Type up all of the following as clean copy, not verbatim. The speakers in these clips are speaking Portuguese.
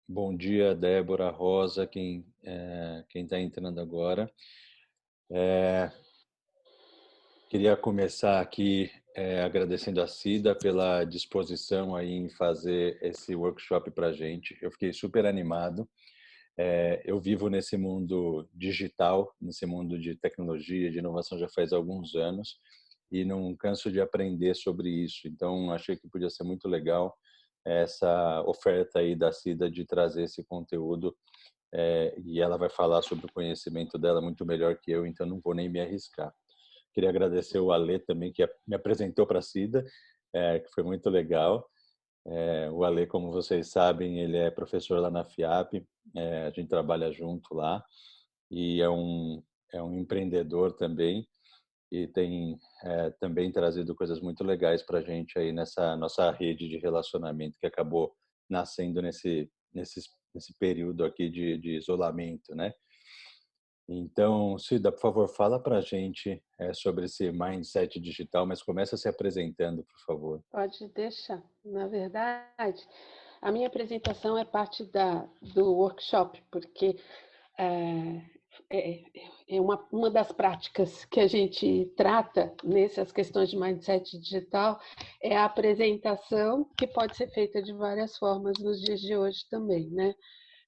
Bom dia, Débora, Rosa, quem está entrando agora. Queria começar aqui agradecendo a Cida pela disposição aí em fazer esse workshop para a gente. Eu fiquei super animado. Eu vivo nesse mundo digital, nesse mundo de tecnologia, de inovação já faz alguns anos e não canso de aprender sobre isso. Então, achei que podia ser muito legal essa oferta aí da Cida de trazer esse conteúdo e ela vai falar sobre o conhecimento dela muito melhor que eu, então não vou nem me arriscar. Queria agradecer o Alê também, que me apresentou para a Cida, que foi muito legal. O Alê, como vocês sabem, ele é professor lá na FIAP, a gente trabalha junto lá, e é um empreendedor também, e tem também trazido coisas muito legais para a gente aí nessa nossa rede de relacionamento que acabou nascendo nesse período aqui de isolamento, né? Então, Cida, por favor, fala para a gente sobre esse mindset digital, mas começa se apresentando, por favor. Pode deixar. Na verdade, a minha apresentação é parte do workshop, porque é, é, é uma das práticas que a gente trata nessas questões de mindset digital é a apresentação, que pode ser feita de várias formas nos dias de hoje também, né?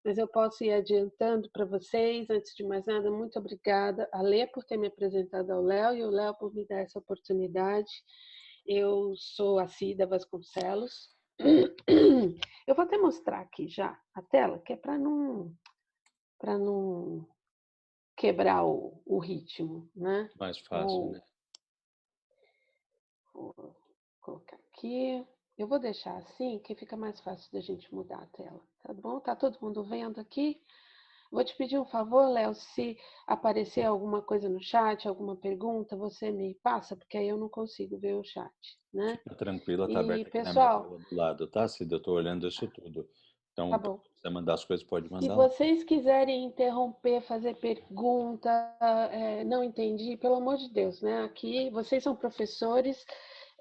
Mas eu posso ir adiantando para vocês, antes de mais nada, muito obrigada a Lê por ter me apresentado ao Léo e o Léo por me dar essa oportunidade. Eu sou a Cida Vasconcelos. Eu vou até mostrar aqui já a tela, que é para não quebrar o ritmo, né? Mais fácil, né? Vou, vou colocar aqui. Eu vou deixar assim, que fica mais fácil da gente mudar a tela, tá bom? Tá todo mundo vendo aqui? Vou te pedir um favor, Léo, se aparecer alguma coisa no chat, alguma pergunta, você me passa, porque aí eu não consigo ver o chat, né? Fica tranquila, tá E, aberto aqui na minha pessoal, tela do lado, tá, Cida? Eu estou olhando isso tudo. tá Então, bom. se você mandar as coisas, pode Se mandar lá. vocês quiserem interromper, fazer pergunta, não entendi, pelo amor de Deus, né? Aqui vocês são professores,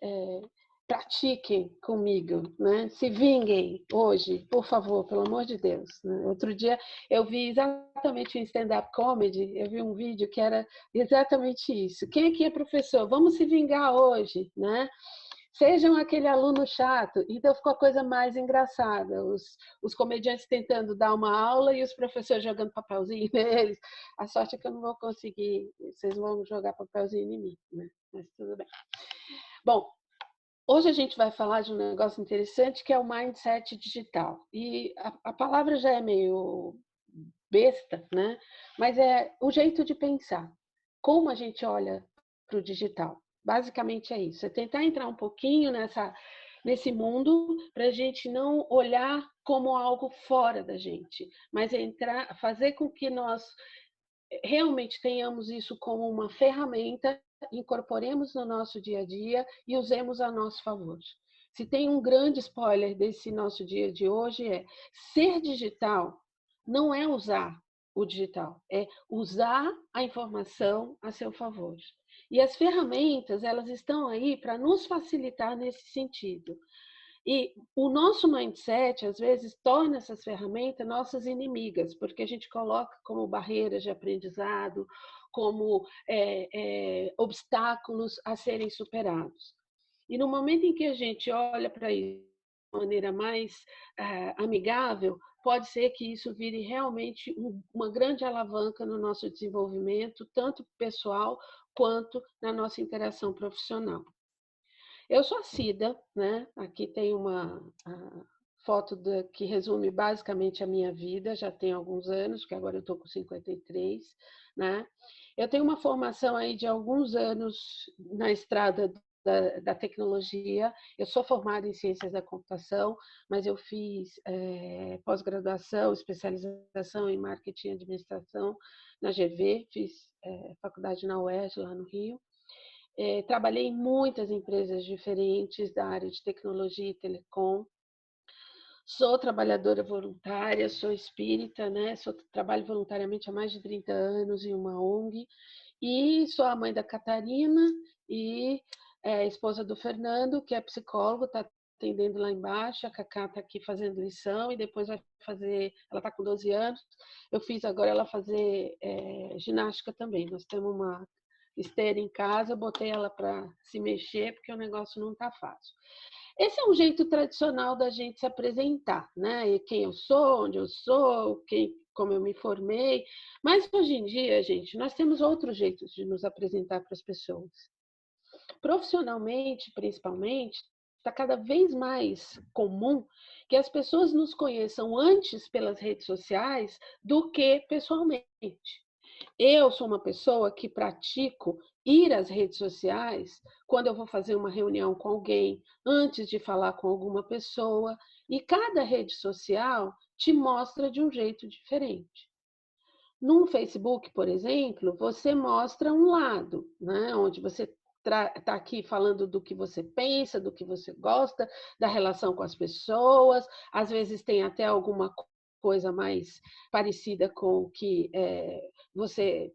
é, pratiquem comigo, né? Se vinguem hoje, por favor, pelo amor de Deus, né? Outro dia eu vi exatamente em stand-up comedy, eu vi um vídeo que era exatamente isso. Quem aqui é professor? Vamos se vingar hoje, né? Sejam aquele aluno chato. Então ficou a coisa mais engraçada. Os comediantes tentando dar uma aula e os professores jogando papelzinho neles. A sorte é que eu não vou conseguir, vocês vão jogar papelzinho em mim, né? Mas tudo bem. Bom, hoje a gente vai falar de um negócio interessante que é o mindset digital. E a palavra já é meio besta, né? Mas é o jeito de pensar. Como a gente olha para o digital. Basicamente é isso. É tentar entrar um pouquinho nesse mundo para a gente não olhar como algo fora da gente, mas entrar, fazer com que nós realmente tenhamos isso como uma ferramenta, incorporemos no nosso dia a dia e usemos a nosso favor. Se tem um grande spoiler desse nosso dia de hoje é ser digital não é usar o digital, é usar a informação a seu favor. E as ferramentas, elas estão aí para nos facilitar nesse sentido. E o nosso mindset, às vezes, torna essas ferramentas nossas inimigas, porque a gente coloca como barreiras de aprendizado, como obstáculos a serem superados. E no momento em que a gente olha para isso de maneira mais amigável, pode ser que isso vire realmente uma grande alavanca no nosso desenvolvimento, tanto pessoal quanto na nossa interação profissional. Eu sou a Cida, né? Aqui tem uma foto que resume basicamente a minha vida, já tem alguns anos, porque agora eu estou com 53, né? Eu tenho uma formação aí de alguns anos na estrada da tecnologia. Eu sou formada em ciências da computação, mas eu fiz pós-graduação, especialização em marketing e administração na GV, fiz faculdade na UERJ, lá no Rio. Trabalhei em muitas empresas diferentes da área de tecnologia e telecom. Sou trabalhadora voluntária, sou espírita, né? Trabalho voluntariamente há mais de 30 anos em uma ONG. E sou a mãe da Catarina e esposa do Fernando, que é psicólogo, está atendendo lá embaixo, a Cacá está aqui fazendo lição e depois vai fazer, ela está com 12 anos, eu fiz agora ela fazer ginástica também. Nós temos uma esteira em casa, eu botei ela para se mexer porque o negócio não está fácil. Esse é um jeito tradicional da gente se apresentar, né? E quem eu sou, onde eu sou, como eu me formei. Mas hoje em dia, gente, nós temos outros jeitos de nos apresentar para as pessoas. Profissionalmente, principalmente, está cada vez mais comum que as pessoas nos conheçam antes pelas redes sociais do que pessoalmente. Eu sou uma pessoa que pratico ir às redes sociais quando eu vou fazer uma reunião com alguém, antes de falar com alguma pessoa, e cada rede social te mostra de um jeito diferente. No Facebook, por exemplo, você mostra um lado, né, onde você está aqui falando do que você pensa, do que você gosta, da relação com as pessoas, às vezes tem até alguma coisa mais parecida com o que você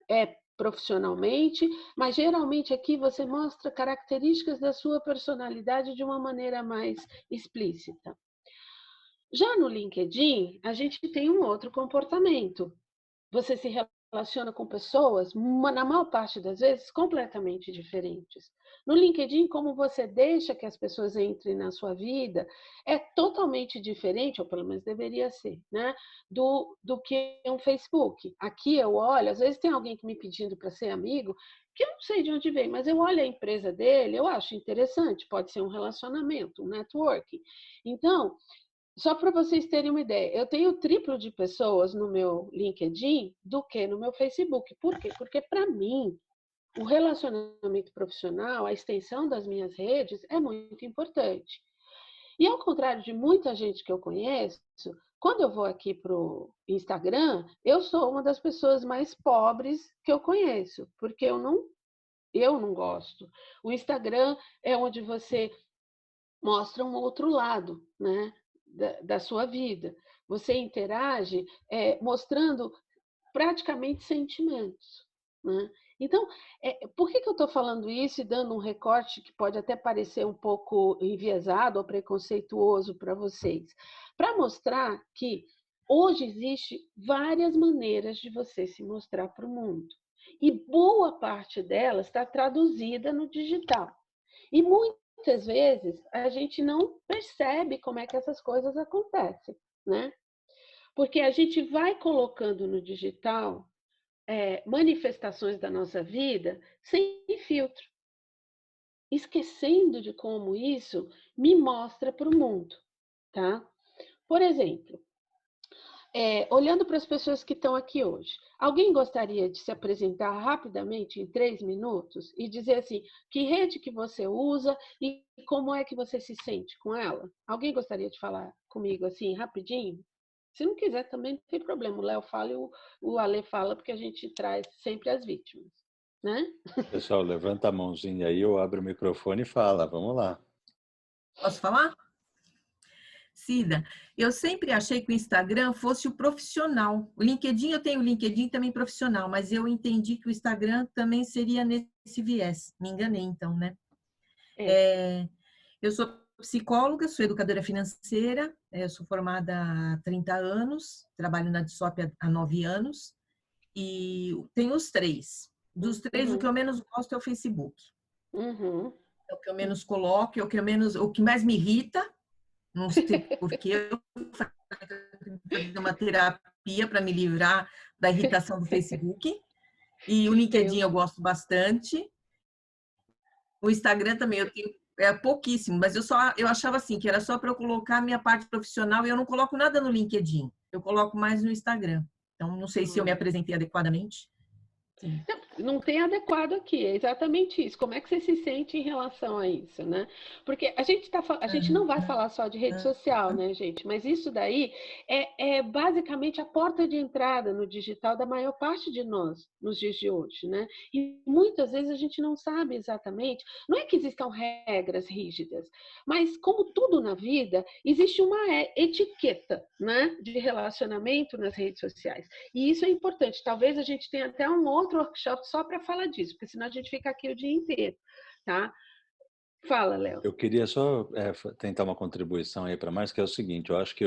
é profissionalmente, mas geralmente aqui você mostra características da sua personalidade de uma maneira mais explícita. Já no LinkedIn, a gente tem um outro comportamento. Você se relaciona com pessoas, na maior parte das vezes, completamente diferentes. No LinkedIn, como você deixa que as pessoas entrem na sua vida, é totalmente diferente, ou pelo menos deveria ser, né? Do que um Facebook. Aqui eu olho, às vezes tem alguém me pedindo para ser amigo, que eu não sei de onde vem, mas eu olho a empresa dele, eu acho interessante, pode ser um relacionamento, um networking. Então, só para vocês terem uma ideia, eu tenho o triplo de pessoas no meu LinkedIn do que no meu Facebook. Por quê? Porque, para mim, o relacionamento profissional, a extensão das minhas redes é muito importante. E ao contrário de muita gente que eu conheço, quando eu vou aqui para o Instagram, eu sou uma das pessoas mais pobres que eu conheço, porque eu não gosto. O Instagram é onde você mostra um outro lado, né, da sua vida. Você interage mostrando praticamente sentimentos, né? Então, por que eu estou falando isso e dando um recorte que pode até parecer um pouco enviesado ou preconceituoso para vocês? Para mostrar que hoje existe várias maneiras de você se mostrar para o mundo. E boa parte delas está traduzida no digital. E muitas vezes a gente não percebe como é que essas coisas acontecem, né? Porque a gente vai colocando no digital manifestações da nossa vida sem filtro, esquecendo de como isso me mostra para o mundo, tá? Por exemplo, olhando para as pessoas que estão aqui hoje, alguém gostaria de se apresentar rapidamente em 3 minutos e dizer assim, que rede que você usa e como é que você se sente com ela? Alguém gostaria de falar comigo assim, rapidinho? Se não quiser, também não tem problema. O Léo fala e o Ale fala, porque a gente traz sempre as vítimas, né? Pessoal, levanta a mãozinha aí, eu abro o microfone e fala, vamos lá. Posso falar? Cida, eu sempre achei que o Instagram fosse o profissional. O LinkedIn, eu tenho o LinkedIn também profissional, mas eu entendi que o Instagram também seria nesse viés. Me enganei, então, né? Eu sou psicóloga, sou educadora financeira, eu sou formada há 30 anos, trabalho na DSOP há 9 anos, e tenho os três. Dos três, o que eu menos gosto é o Facebook. Uhum. É o que eu menos coloco, é o que mais me irrita. Não sei porquê, eu fazer uma terapia para me livrar da irritação do Facebook. E o LinkedIn eu gosto bastante. O Instagram também eu tenho pouquíssimo, mas eu achava assim que era só para eu colocar a minha parte profissional e eu não coloco nada no LinkedIn. Eu coloco mais no Instagram. Então não sei se eu me apresentei adequadamente. Sim. Não tem adequado aqui, é exatamente isso. Como é que você se sente em relação a isso, né? Porque a gente não vai falar só de rede social, né, gente? Mas isso daí é basicamente a porta de entrada no digital da maior parte de nós nos dias de hoje, né? E muitas vezes a gente não sabe exatamente, não é que existam regras rígidas, mas como tudo na vida, existe uma etiqueta, né, de relacionamento nas redes sociais. E isso é importante. Talvez a gente tenha até um outro workshop só para falar disso, porque senão a gente fica aqui o dia inteiro, tá? Fala, Léo. Eu queria só tentar uma contribuição aí para mais, que é o seguinte, eu acho que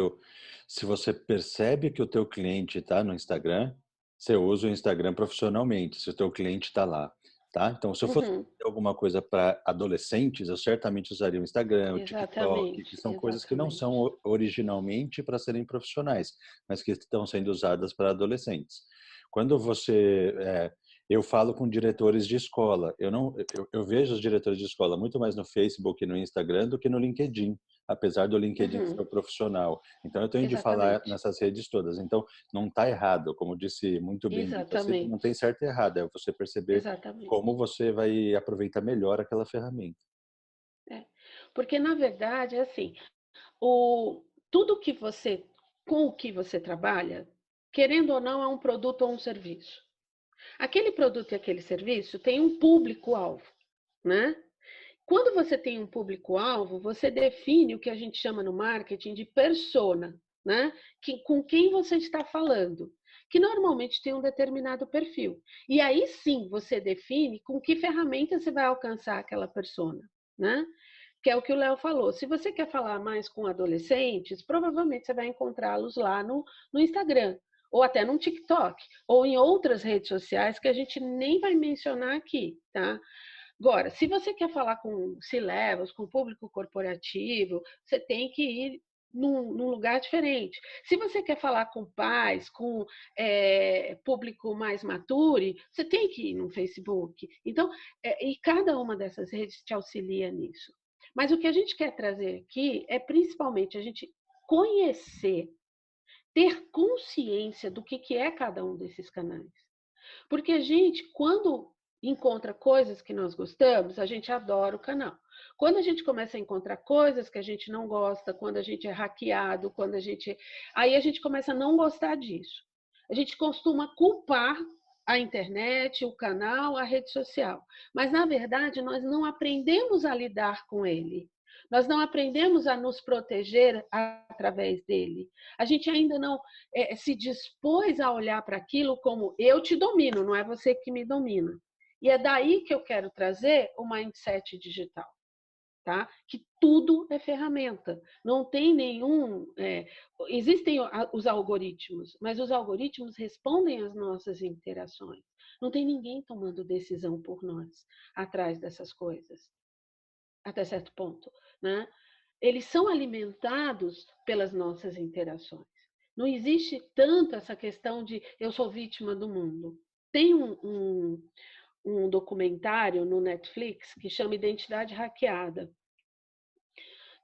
se você percebe que o teu cliente está no Instagram, você usa o Instagram profissionalmente, se o teu cliente está lá, tá? Então, se eu fosse Uhum. fazer alguma coisa para adolescentes, eu certamente usaria o Instagram, o TikTok, que Exatamente, são coisas que não são exatamente. originalmente para serem profissionais, mas que estão sendo usadas para adolescentes. Quando eu falo com diretores de escola. Eu vejo os diretores de escola muito mais no Facebook e no Instagram do que no LinkedIn, apesar do LinkedIn ser Uhum. o profissional. Então, eu tenho de falar Exatamente, nessas redes todas. Então, não está errado, como disse muito bem dito, assim, não tem exatamente, certo e errado. É você perceber exatamente. como você vai aproveitar melhor aquela ferramenta. É. Porque, na verdade, é assim, o, tudo que você, com o que você trabalha, querendo ou não, é um produto ou um serviço. Aquele produto e aquele serviço tem um público-alvo, né? Quando você tem um público-alvo, você define o que a gente chama no marketing de persona, né? Com quem você está falando, que normalmente tem um determinado perfil. E aí sim você define com que ferramenta você vai alcançar aquela persona, né? Que é o que o Léo falou. Se você quer falar mais com adolescentes, provavelmente você vai encontrá-los lá no Instagram, ou até no TikTok, ou em outras redes sociais que a gente nem vai mencionar aqui, tá? Agora, se você quer falar com C-levels, com público corporativo, você tem que ir num lugar diferente. Se você quer falar com pais, com público mais mature, você tem que ir no Facebook. Então, e cada uma dessas redes te auxilia nisso. Mas o que a gente quer trazer aqui é principalmente a gente conhecer, ter consciência do que é cada um desses canais. Porque a gente, quando encontra coisas que nós gostamos, a gente adora o canal. Quando a gente começa a encontrar coisas que a gente não gosta, quando a gente é hackeado, quando a gente. Aí a gente começa a não gostar disso. A gente costuma culpar a internet, o canal, a rede social. Mas, na verdade, nós não aprendemos a lidar com ele. Nós não aprendemos a nos proteger através dele. A gente ainda não se dispôs a olhar para aquilo como eu te domino, não é você que me domina. E é daí que eu quero trazer o mindset digital, tá? Que tudo é ferramenta. Não tem nenhum. Existem os algoritmos, mas os algoritmos respondem às nossas interações. Não tem ninguém tomando decisão por nós atrás dessas coisas, até certo ponto, né? Eles são alimentados pelas nossas interações. Não existe tanto essa questão de eu sou vítima do mundo. Tem um documentário no Netflix que chama Identidade Hackeada,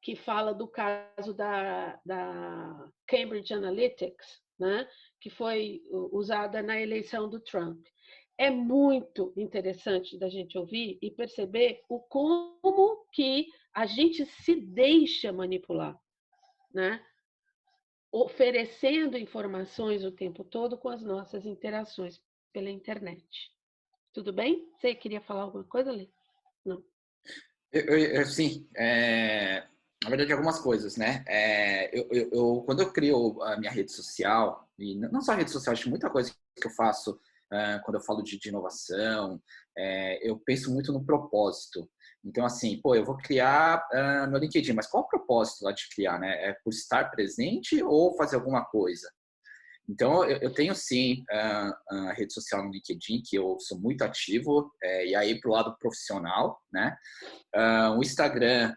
que fala do caso da Cambridge Analytics, né, que foi usada na eleição do Trump. É muito interessante da gente ouvir e perceber o como que a gente se deixa manipular, né? Oferecendo informações o tempo todo com as nossas interações pela internet. Tudo bem? Você queria falar alguma coisa, Lê? Não. Sim, na verdade algumas coisas, né? Quando eu crio a minha rede social, e não só a rede social, acho muita coisa que eu faço quando eu falo de inovação, eu penso muito no propósito. Então, assim, pô, eu vou criar no LinkedIn, mas qual o propósito lá de criar, né? É por estar presente ou fazer alguma coisa? Então, eu tenho sim a rede social no LinkedIn, que eu sou muito ativo, e aí para o lado profissional, né? O Instagram,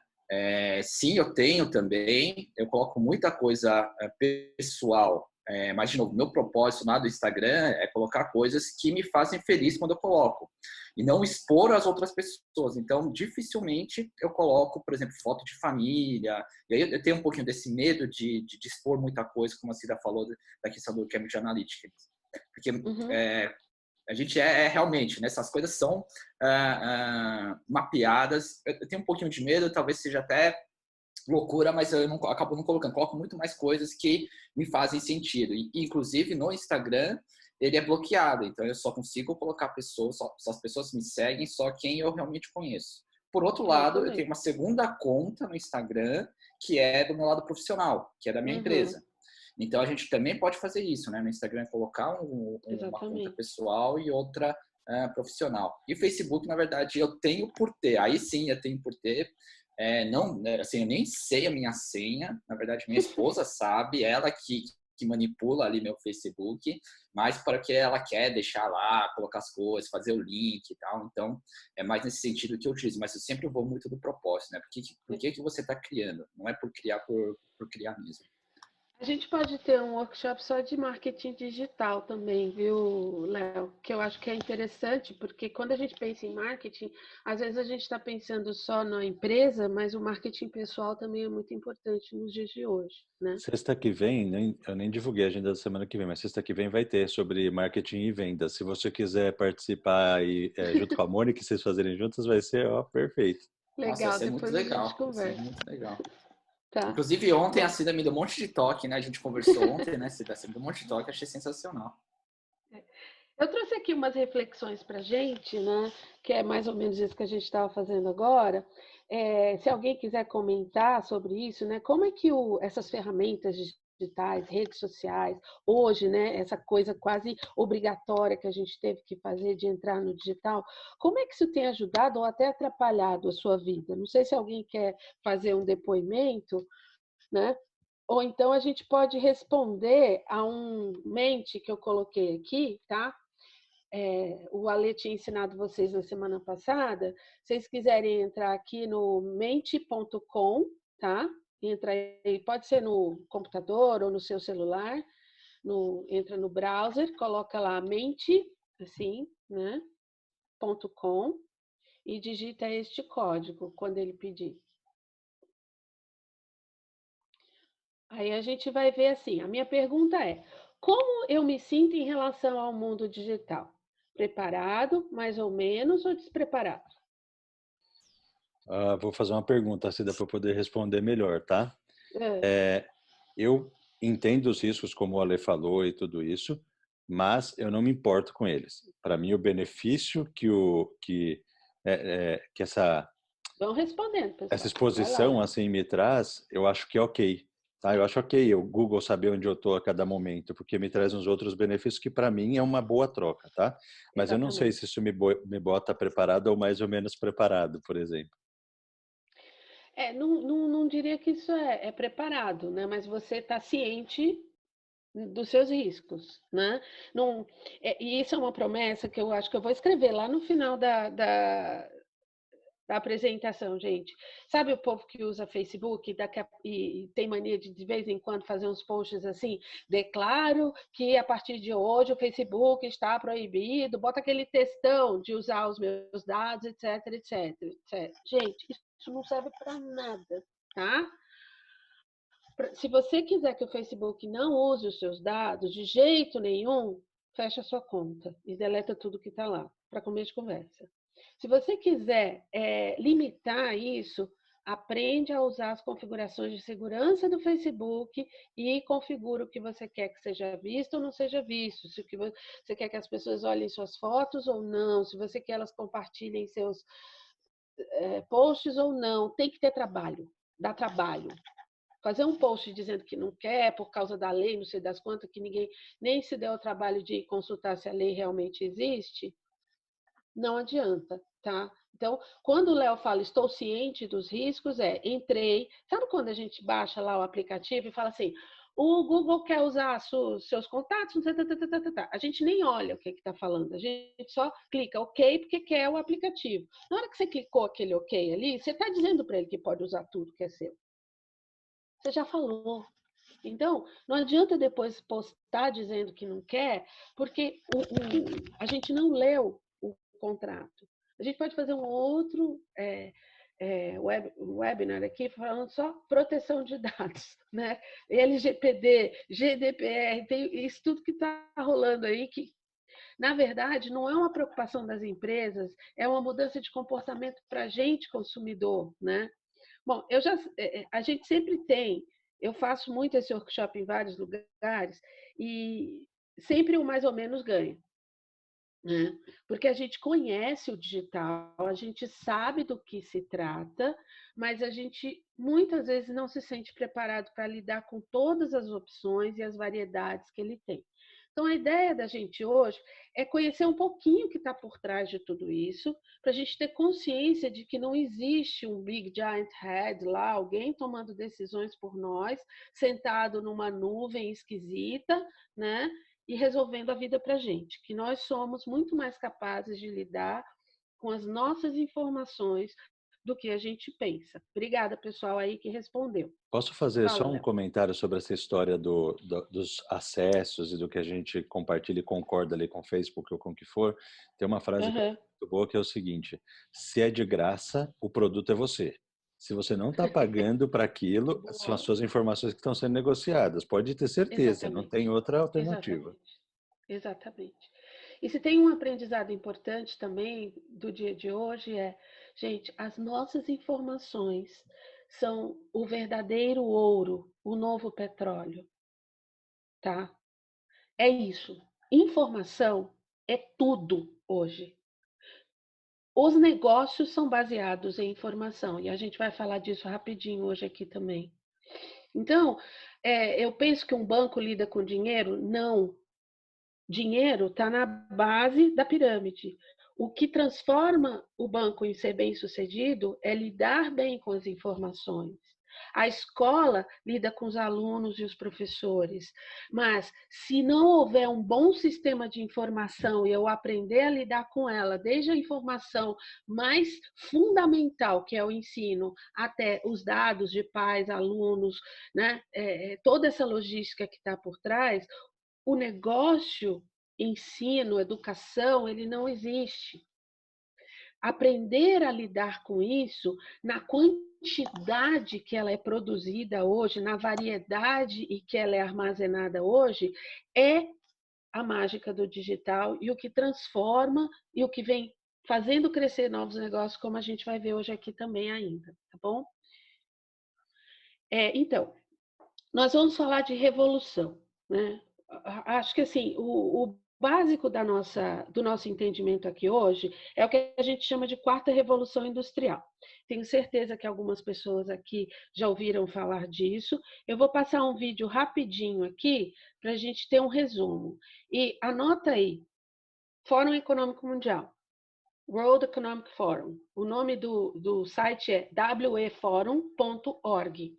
sim, eu tenho também. Eu coloco muita coisa pessoal. Mas, de novo, meu propósito lá do Instagram é colocar coisas que me fazem feliz quando eu coloco. E não expor as outras pessoas. Então, dificilmente eu coloco, por exemplo, foto de família. E aí eu tenho um pouquinho desse medo de expor muita coisa, como a Cida falou da questão do Cambridge Analytica. Porque a gente realmente, né, essas coisas são mapeadas. Eu tenho um pouquinho de medo, talvez seja até loucura, mas eu acabo não colocando. Coloco muito mais coisas que me fazem sentido. E, inclusive, no Instagram, ele é bloqueado. Então, eu só consigo colocar pessoas, só as pessoas que me seguem, só quem eu realmente conheço. Por outro lado, eu tenho uma segunda conta no Instagram, que é do meu lado profissional, que é da minha empresa. Então, a gente também pode fazer isso, né? No Instagram, colocar uma conta pessoal e outra profissional. E o Facebook, na verdade, eu tenho por ter. Aí sim, eu tenho por ter. Não, assim, eu nem sei a minha senha. Na verdade, minha esposa sabe, ela que manipula ali meu Facebook, mas para que ela quer deixar lá, colocar as coisas, fazer o link e tal. Então, é mais nesse sentido que eu utilizo. Mas eu sempre vou muito do propósito, né? Por que você está criando? Não é por criar por criar mesmo. A gente pode ter um workshop só de marketing digital também, viu, Léo? Que eu acho que é interessante, porque quando a gente pensa em marketing, às vezes a gente está pensando só na empresa, mas o marketing pessoal também é muito importante nos dias de hoje, né? Sexta que vem, eu nem divulguei a agenda da semana que vem, mas sexta que vem vai ter sobre marketing e vendas. Se você quiser participar e, junto com a Mônica, vocês fazerem juntas, vai ser perfeito. Nossa, vai Legal, ser muito depois a gente legal. Vai ser conversa. muito legal. Tá. Inclusive, ontem a Cida me deu um monte de toque, né? A gente conversou ontem, né, Cida? Você me deu um monte de toque, achei sensacional. Eu trouxe aqui umas reflexões para a gente, né? Que é mais ou menos isso que a gente estava fazendo agora. Se alguém quiser comentar sobre isso, né? Como é que essas ferramentas digitais, redes sociais, hoje, né? Essa coisa quase obrigatória que a gente teve que fazer de entrar no digital, como é que isso tem ajudado ou até atrapalhado a sua vida? Não sei se alguém quer fazer um depoimento, né? Ou então a gente pode responder a um mente que eu coloquei aqui, tá? O Ale tinha ensinado vocês na semana passada. Se vocês quiserem entrar aqui no mente.com, tá? Entra aí, pode ser no computador ou no seu celular. Entra no browser, coloca lá mente, assim, né? .com e digita este código quando ele pedir. Aí a gente vai ver assim, a minha pergunta é: como eu me sinto em relação ao mundo digital? Preparado, mais ou menos, ou despreparado? Vou fazer uma pergunta, se dá para poder responder melhor, tá? É, Eu entendo os riscos, como o Ale falou e tudo isso, mas eu não me importo com eles. Para mim, o benefício que vão respondendo, essa pessoal. Vai lá, exposição Léo. assim me traz, eu acho que é ok. Tá? Eu acho ok o Google saber onde eu estou a cada momento, porque me traz uns outros benefícios que para mim é uma boa troca, tá? Mas eu não sei Exatamente. se isso me bota preparado ou mais ou menos preparado, por exemplo. Não diria que isso é preparado, né? Mas você está ciente dos seus riscos, né? Não, e isso é uma promessa que eu acho que eu vou escrever lá no final da apresentação, gente. Sabe o povo que usa Facebook e tem mania de vez em quando fazer uns posts assim? Declaro que a partir de hoje o Facebook está proibido, bota aquele textão de usar os meus dados, etc, etc, etc. Gente, isso não serve para nada, tá? Se você quiser que o Facebook não use os seus dados de jeito nenhum, fecha a sua conta e deleta tudo que está lá, para começo de conversa. Se você quiser limitar isso, aprende a usar as configurações de segurança do Facebook e configura o que você quer que seja visto ou não seja visto. Se você quer que as pessoas olhem suas fotos ou não, se você quer que elas compartilhem seus posts ou não, tem que ter trabalho, dá trabalho. Fazer um post dizendo que não quer por causa da lei, não sei das quantas, que ninguém nem se deu o trabalho de consultar se a lei realmente existe, não adianta, tá? Então, quando o Léo fala estou ciente dos riscos, entrei. Sabe quando a gente baixa lá o aplicativo e fala assim, o Google quer usar seus contatos, tá, tá, tá, tá, tá, tá. A gente nem olha o que está falando, a gente só clica OK porque quer o aplicativo. Na hora que você clicou aquele OK ali, você está dizendo para ele que pode usar tudo que é seu. Você já falou. Então, não adianta depois postar dizendo que não quer, porque a gente não leu o contrato. A gente pode fazer um outro webinar aqui falando só proteção de dados, né? LGPD, GDPR, tem isso tudo que está rolando aí que, na verdade, não é uma preocupação das empresas, é uma mudança de comportamento para a gente, consumidor, né? Bom, a gente sempre tem, eu faço muito esse workshop em vários lugares e sempre o mais ou menos ganha, né? Porque a gente conhece o digital, a gente sabe do que se trata, mas a gente muitas vezes não se sente preparado para lidar com todas as opções e as variedades que ele tem. Então, a ideia da gente hoje é conhecer um pouquinho o que está por trás de tudo isso, para a gente ter consciência de que não existe um big giant head lá, alguém tomando decisões por nós, sentado numa nuvem esquisita, né? E resolvendo a vida para a gente, que nós somos muito mais capazes de lidar com as nossas informações do que a gente pensa. Obrigada, pessoal, aí que respondeu. Posso fazer Fala, só um Léo. comentário sobre essa história dos acessos e do que a gente compartilha e concorda ali com o Facebook ou com o que for? Tem uma frase que é muito boa que é o seguinte: se é de graça, o produto é você. Se você não está pagando para aquilo, são as suas informações que estão sendo negociadas. Pode ter certeza, não tem outra alternativa. Exatamente. E se tem um aprendizado importante também do dia de hoje gente, as nossas informações são o verdadeiro ouro, o novo petróleo, tá? É isso. Informação é tudo hoje. Os negócios são baseados em informação, e a gente vai falar disso rapidinho hoje aqui também. Então, eu penso que um banco lida com dinheiro? Não. Dinheiro está na base da pirâmide. O que transforma o banco em ser bem-sucedido é lidar bem com as informações. A escola lida com os alunos e os professores, mas se não houver um bom sistema de informação e eu aprender a lidar com ela, desde a informação mais fundamental, que é o ensino, até os dados de pais, alunos, né? Toda essa logística que está por trás, o negócio, ensino, educação, ele não existe. Aprender a lidar com isso na quantidade que ela é produzida hoje, na variedade e que ela é armazenada hoje, é a mágica do digital e o que transforma e o que vem fazendo crescer novos negócios, como a gente vai ver hoje aqui também ainda, tá bom? Então, nós vamos falar de revolução, né? Acho que assim, o básico do nosso entendimento aqui hoje é o que a gente chama de quarta revolução industrial. Tenho certeza que algumas pessoas aqui já ouviram falar disso. Eu vou passar um vídeo rapidinho aqui para a gente ter um resumo. E anota aí, Fórum Econômico Mundial, World Economic Forum. O nome do site é weforum.org.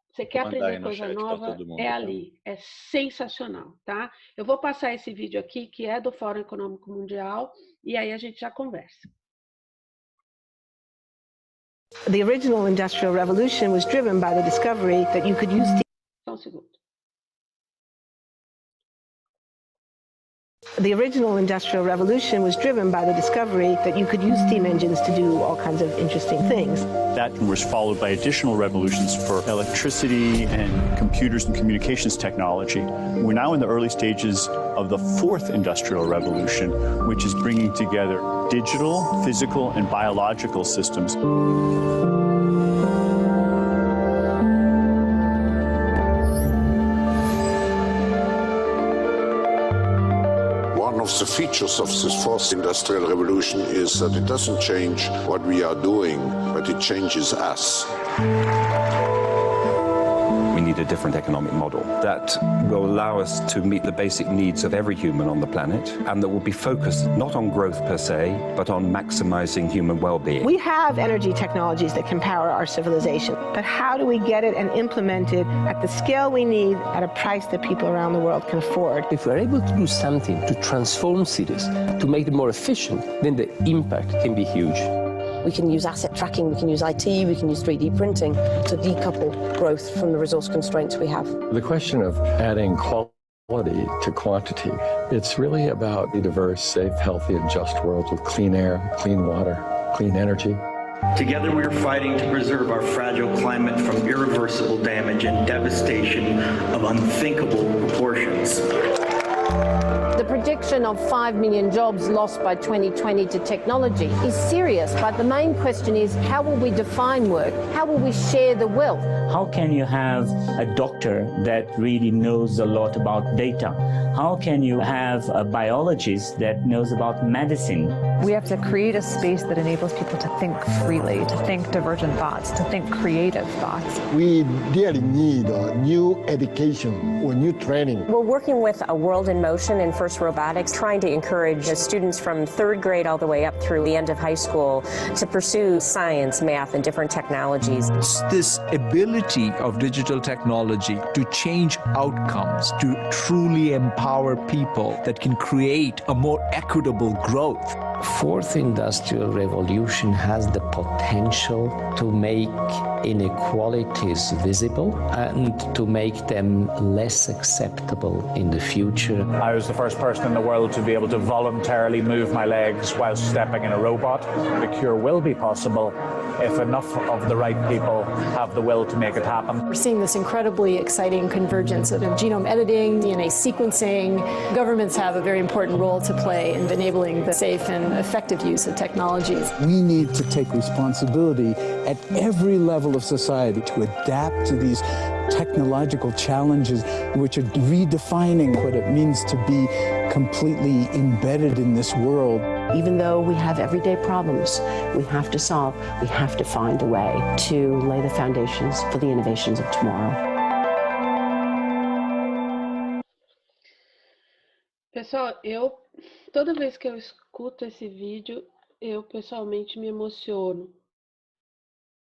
Você quer aprender coisa nova? É ali. É sensacional, tá? Eu vou passar esse vídeo aqui, que é do Fórum Econômico Mundial, e aí a gente já conversa. The original Industrial Revolution was driven by the discovery that you could use... Só um segundo. The original Industrial Revolution was driven by the discovery that you could use steam engines to do all kinds of interesting things. That was followed by additional revolutions for electricity and computers and communications technology. We're now in the early stages of the fourth Industrial Revolution, which is bringing together digital, physical, and biological systems. The features of this fourth industrial revolution is that it doesn't change what we are doing, but it changes us. We need a different economic model that will allow us to meet the basic needs of every human on the planet, and that will be focused not on growth per se, but on maximizing human well-being. We have energy technologies that can power our civilization, but how do we get it and implement it at the scale we need at a price that people around the world can afford? If we're able to do something to transform cities, to make them more efficient, then the impact can be huge. We can use asset tracking, we can use IT, we can use 3D printing to decouple growth from the resource constraints we have. The question of adding quality to quantity, it's really about a diverse, safe, healthy, and just world with clean air, clean water, clean energy. Together we are fighting to preserve our fragile climate from irreversible damage and devastation of unthinkable proportions. The prediction of 5 million jobs lost by 2020 to technology is serious, but the main question is, how will we define work? How will we share the wealth? How can you have a doctor that really knows a lot about data? How can you have a biologist that knows about medicine? We have to create a space that enables people to think freely, to think divergent thoughts, to think creative thoughts. We really need new education or new training. We're working with a World in Motion and FIRST Robotics, trying to encourage students from 3rd grade all the way up through the end of high school to pursue science, math, and different technologies. It's this ability of digital technology to change outcomes, to truly empower people that can create a more equitable growth. Fourth industrial revolution has the potential to make inequalities visible and to make them less acceptable in the future. I was the first person in the world to be able to voluntarily move my legs while stepping in a robot. The cure will be possible if enough of the right people have the will to make it happen. We're seeing this incredibly exciting convergence of genome editing, DNA sequencing. Governments have a very important role to play in enabling the safe and effective use of technologies. We need to take responsibility at every level of society to adapt to these technological challenges, which are redefining what it means to be completely embedded in this world. Even though we have everyday problems we have to solve, we have to find a way to lay the foundations for the innovations of tomorrow. Pessoal, toda vez que eu escuto esse vídeo, eu pessoalmente me emociono,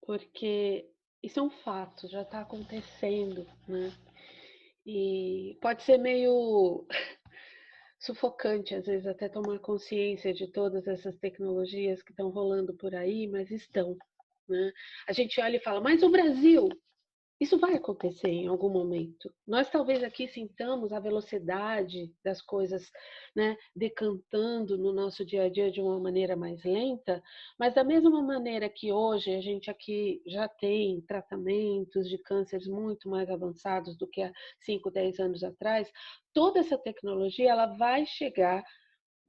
porque isso é um fato, já está acontecendo, né? E pode ser meio sufocante, às vezes, até tomar consciência de todas essas tecnologias que estão rolando por aí, mas estão, né? A gente olha e fala, mas o Brasil, isso vai acontecer em algum momento. Nós talvez aqui sintamos a velocidade das coisas, né, decantando no nosso dia a dia de uma maneira mais lenta, mas da mesma maneira que hoje a gente aqui já tem tratamentos de cânceres muito mais avançados do que há 5, 10 anos atrás, toda essa tecnologia ela vai chegar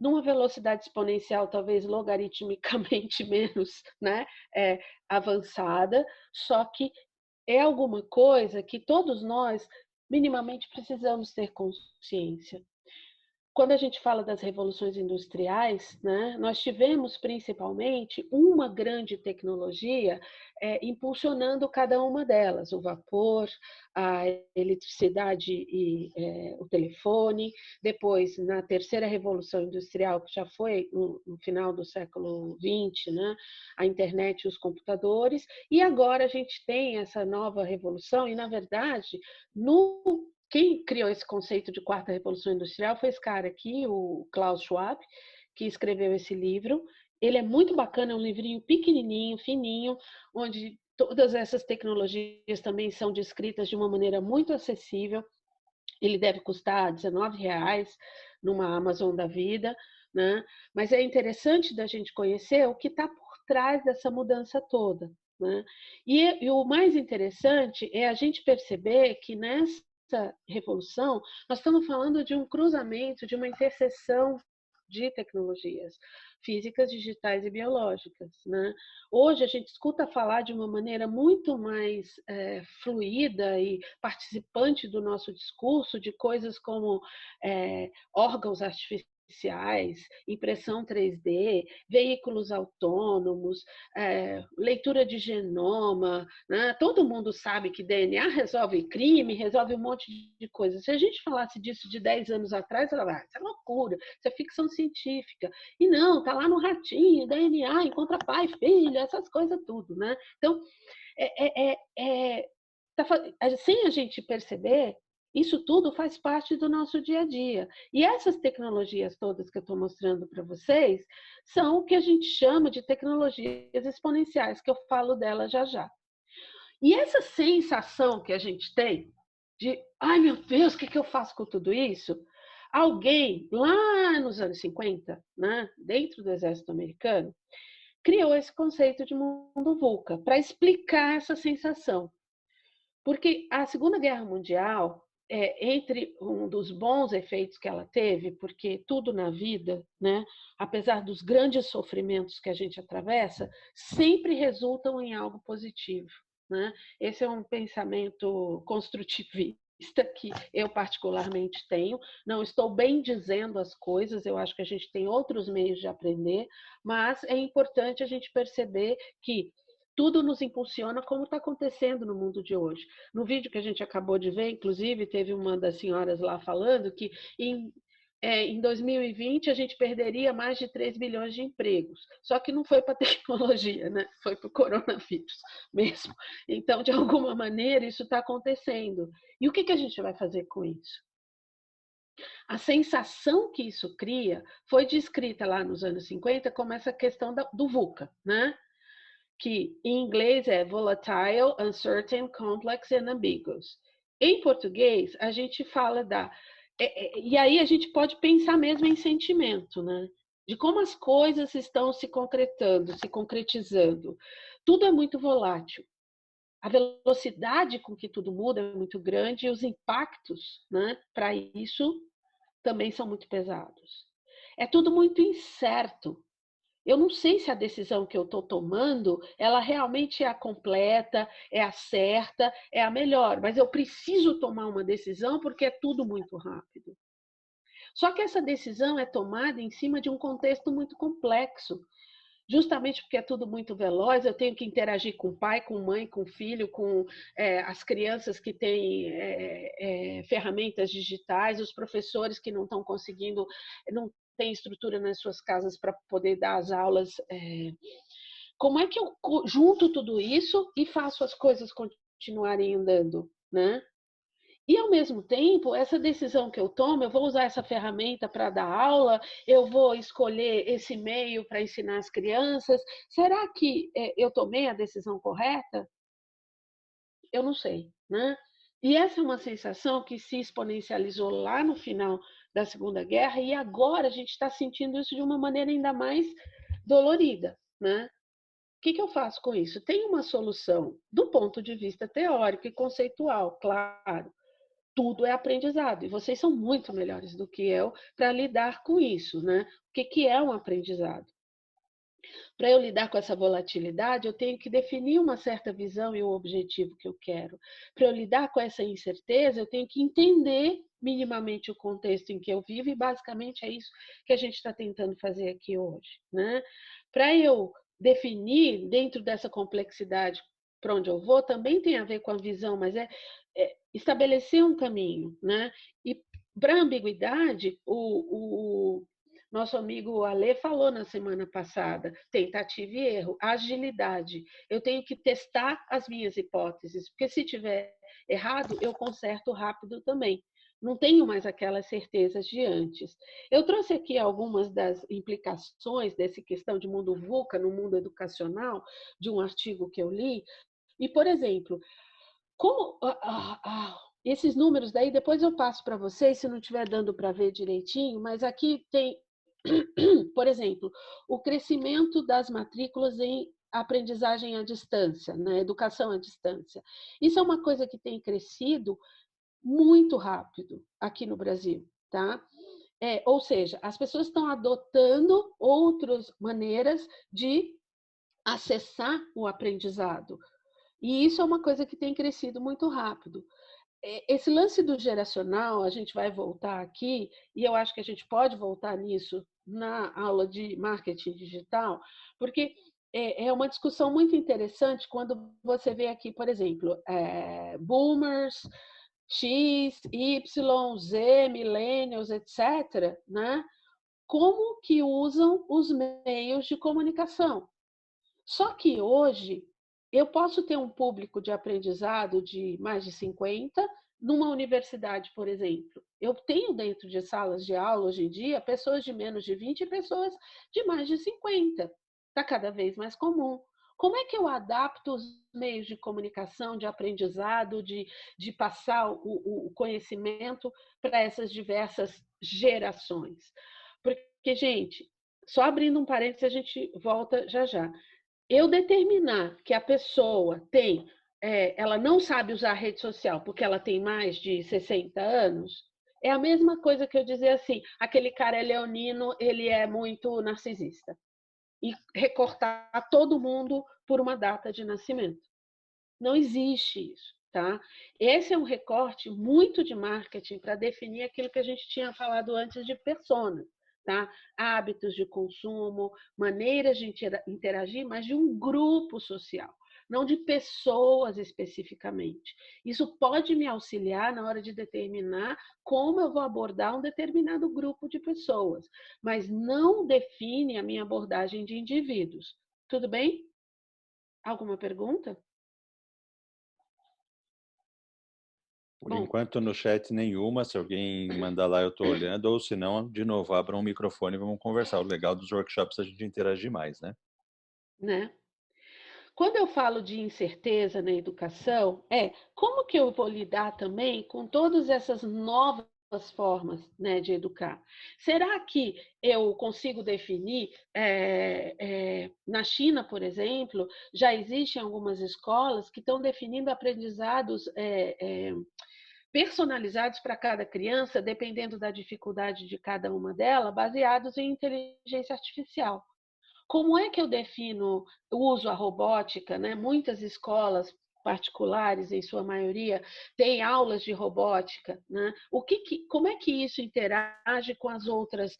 numa velocidade exponencial, talvez logaritmicamente menos, né, avançada, só que é alguma coisa que todos nós minimamente precisamos ter consciência. Quando a gente fala das revoluções industriais, né, nós tivemos principalmente uma grande tecnologia impulsionando cada uma delas, o vapor, a eletricidade e o telefone. Depois, na terceira revolução industrial, que já foi no final do século XX, né, a internet e os computadores, e agora a gente tem essa nova revolução, e na verdade, quem criou esse conceito de quarta revolução industrial foi esse cara aqui, o Klaus Schwab, que escreveu esse livro. Ele é muito bacana, é um livrinho pequenininho, fininho, onde todas essas tecnologias também são descritas de uma maneira muito acessível. Ele deve custar R$19 numa Amazon da vida, né? Mas é interessante da gente conhecer o que está por trás dessa mudança toda, né? E o mais interessante é a gente perceber que nessa revolução, nós estamos falando de um cruzamento, de uma interseção de tecnologias físicas, digitais e biológicas, né? Hoje a gente escuta falar de uma maneira muito mais fluida e participante do nosso discurso de coisas como órgãos artificiais, impressão 3D, veículos autônomos, leitura de genoma, né? Todo mundo sabe que DNA resolve crime, resolve um monte de coisas. Se a gente falasse disso de 10 anos atrás, ela vai, isso é loucura, isso é ficção científica. E não, tá lá no ratinho, DNA, encontra pai, filho, essas coisas tudo, né? Então, sem a gente perceber, isso tudo faz parte do nosso dia a dia. E essas tecnologias todas que eu estou mostrando para vocês são o que a gente chama de tecnologias exponenciais, que eu falo dela já já. E essa sensação que a gente tem de, ai meu Deus, o que eu faço com tudo isso? Alguém, lá nos anos 50, né, dentro do exército americano, criou esse conceito de mundo VUCA para explicar essa sensação. Porque a Segunda Guerra Mundial, entre um dos bons efeitos que ela teve, porque tudo na vida, né, apesar dos grandes sofrimentos que a gente atravessa, sempre resultam em algo positivo, né? Esse é um pensamento construtivista que eu particularmente tenho. Não estou bem dizendo as coisas, eu acho que a gente tem outros meios de aprender, mas é importante a gente perceber que tudo nos impulsiona, como está acontecendo no mundo de hoje. No vídeo que a gente acabou de ver, inclusive, teve uma das senhoras lá falando que em 2020 a gente perderia mais de 3 milhões de empregos. Só que não foi para a tecnologia, né? Foi para o coronavírus mesmo. Então, de alguma maneira, isso está acontecendo. E o que a gente vai fazer com isso? A sensação que isso cria foi descrita lá nos anos 50 como essa questão do VUCA, né? Que em inglês é volatile, uncertain, complex and ambiguous. Em português, a gente fala e aí a gente pode pensar mesmo em sentimento, né? De como as coisas estão se concretando, se concretizando. Tudo é muito volátil. A velocidade com que tudo muda é muito grande e os impactos, né, para isso também são muito pesados. É tudo muito incerto. Eu não sei se a decisão que eu estou tomando, ela realmente é a completa, é a certa, é a melhor, mas eu preciso tomar uma decisão porque é tudo muito rápido. Só que essa decisão é tomada em cima de um contexto muito complexo. Justamente porque é tudo muito veloz, eu tenho que interagir com pai, com mãe, com filho, com as crianças que têm ferramentas digitais, os professores que não estão conseguindo, não têm estrutura nas suas casas para poder dar as aulas. Como é que eu junto tudo isso e faço as coisas continuarem andando, né? E, ao mesmo tempo, essa decisão que eu tomo, eu vou usar essa ferramenta para dar aula, eu vou escolher esse meio para ensinar as crianças. Será que eu tomei a decisão correta? Eu não sei, né? E essa é uma sensação que se exponencializou lá no final da Segunda Guerra e agora a gente está sentindo isso de uma maneira ainda mais dolorida, né? O que eu faço com isso? Tem uma solução do ponto de vista teórico e conceitual, claro. Tudo é aprendizado e vocês são muito melhores do que eu para lidar com isso, né? O que é um aprendizado? Para eu lidar com essa volatilidade, eu tenho que definir uma certa visão e o objetivo que eu quero. Para eu lidar com essa incerteza, eu tenho que entender minimamente o contexto em que eu vivo e basicamente é isso que a gente está tentando fazer aqui hoje, né? Para eu definir dentro dessa complexidade para onde eu vou, também tem a ver com a visão, mas é estabelecer um caminho, né? E para a ambiguidade, o nosso amigo Alê falou na semana passada, tentativa e erro, agilidade. Eu tenho que testar as minhas hipóteses, porque se tiver errado, eu conserto rápido também. Não tenho mais aquelas certezas de antes. Eu trouxe aqui algumas das implicações dessa questão de mundo VUCA no mundo educacional, de um artigo que eu li. E, por exemplo, como esses números daí, depois eu passo para vocês, se não estiver dando para ver direitinho, mas aqui tem, por exemplo, o crescimento das matrículas em aprendizagem à distância, na educação à distância. Isso é uma coisa que tem crescido muito rápido aqui no Brasil, tá? Ou seja, as pessoas estão adotando outras maneiras de acessar o aprendizado. E isso é uma coisa que tem crescido muito rápido. Esse lance do geracional, a gente vai voltar aqui, e eu acho que a gente pode voltar nisso na aula de marketing digital, porque é uma discussão muito interessante quando você vê aqui, por exemplo, boomers, X, Y, Z, millennials, etc., né? Como que usam os meios de comunicação. Só que hoje, eu posso ter um público de aprendizado de mais de 50 numa universidade, por exemplo. Eu tenho dentro de salas de aula, hoje em dia, pessoas de menos de 20 e pessoas de mais de 50. Está cada vez mais comum. Como é que eu adapto os meios de comunicação, de aprendizado, de passar o conhecimento para essas diversas gerações? Porque, gente, só abrindo um parênteses, a gente volta já já. Eu determinar que a pessoa tem, ela não sabe usar a rede social porque ela tem mais de 60 anos, é a mesma coisa que eu dizer assim, aquele cara é leonino, ele é muito narcisista. E recortar todo mundo por uma data de nascimento. Não existe isso, tá? Esse é um recorte muito de marketing para definir aquilo que a gente tinha falado antes de persona, tá? Hábitos de consumo, maneiras de interagir, mas de um grupo social, não de pessoas especificamente. Isso pode me auxiliar na hora de determinar como eu vou abordar um determinado grupo de pessoas, mas não define a minha abordagem de indivíduos. Tudo bem? Alguma pergunta? Por enquanto, no chat, nenhuma. Se alguém mandar lá, eu estou olhando. Ou, se não, de novo, abram um microfone e vamos conversar. O legal dos workshops é a gente interagir mais, né? Né? Quando eu falo de incerteza na educação, como que eu vou lidar também com todas essas novas formas, né, de educar? Será que eu consigo definir, na China, por exemplo, já existem algumas escolas que estão definindo aprendizados personalizados para cada criança, dependendo da dificuldade de cada uma delas, baseados em inteligência artificial. Como é que eu defino o uso à robótica, né? Muitas escolas particulares, em sua maioria, têm aulas de robótica, né? Como é que isso interage com as outras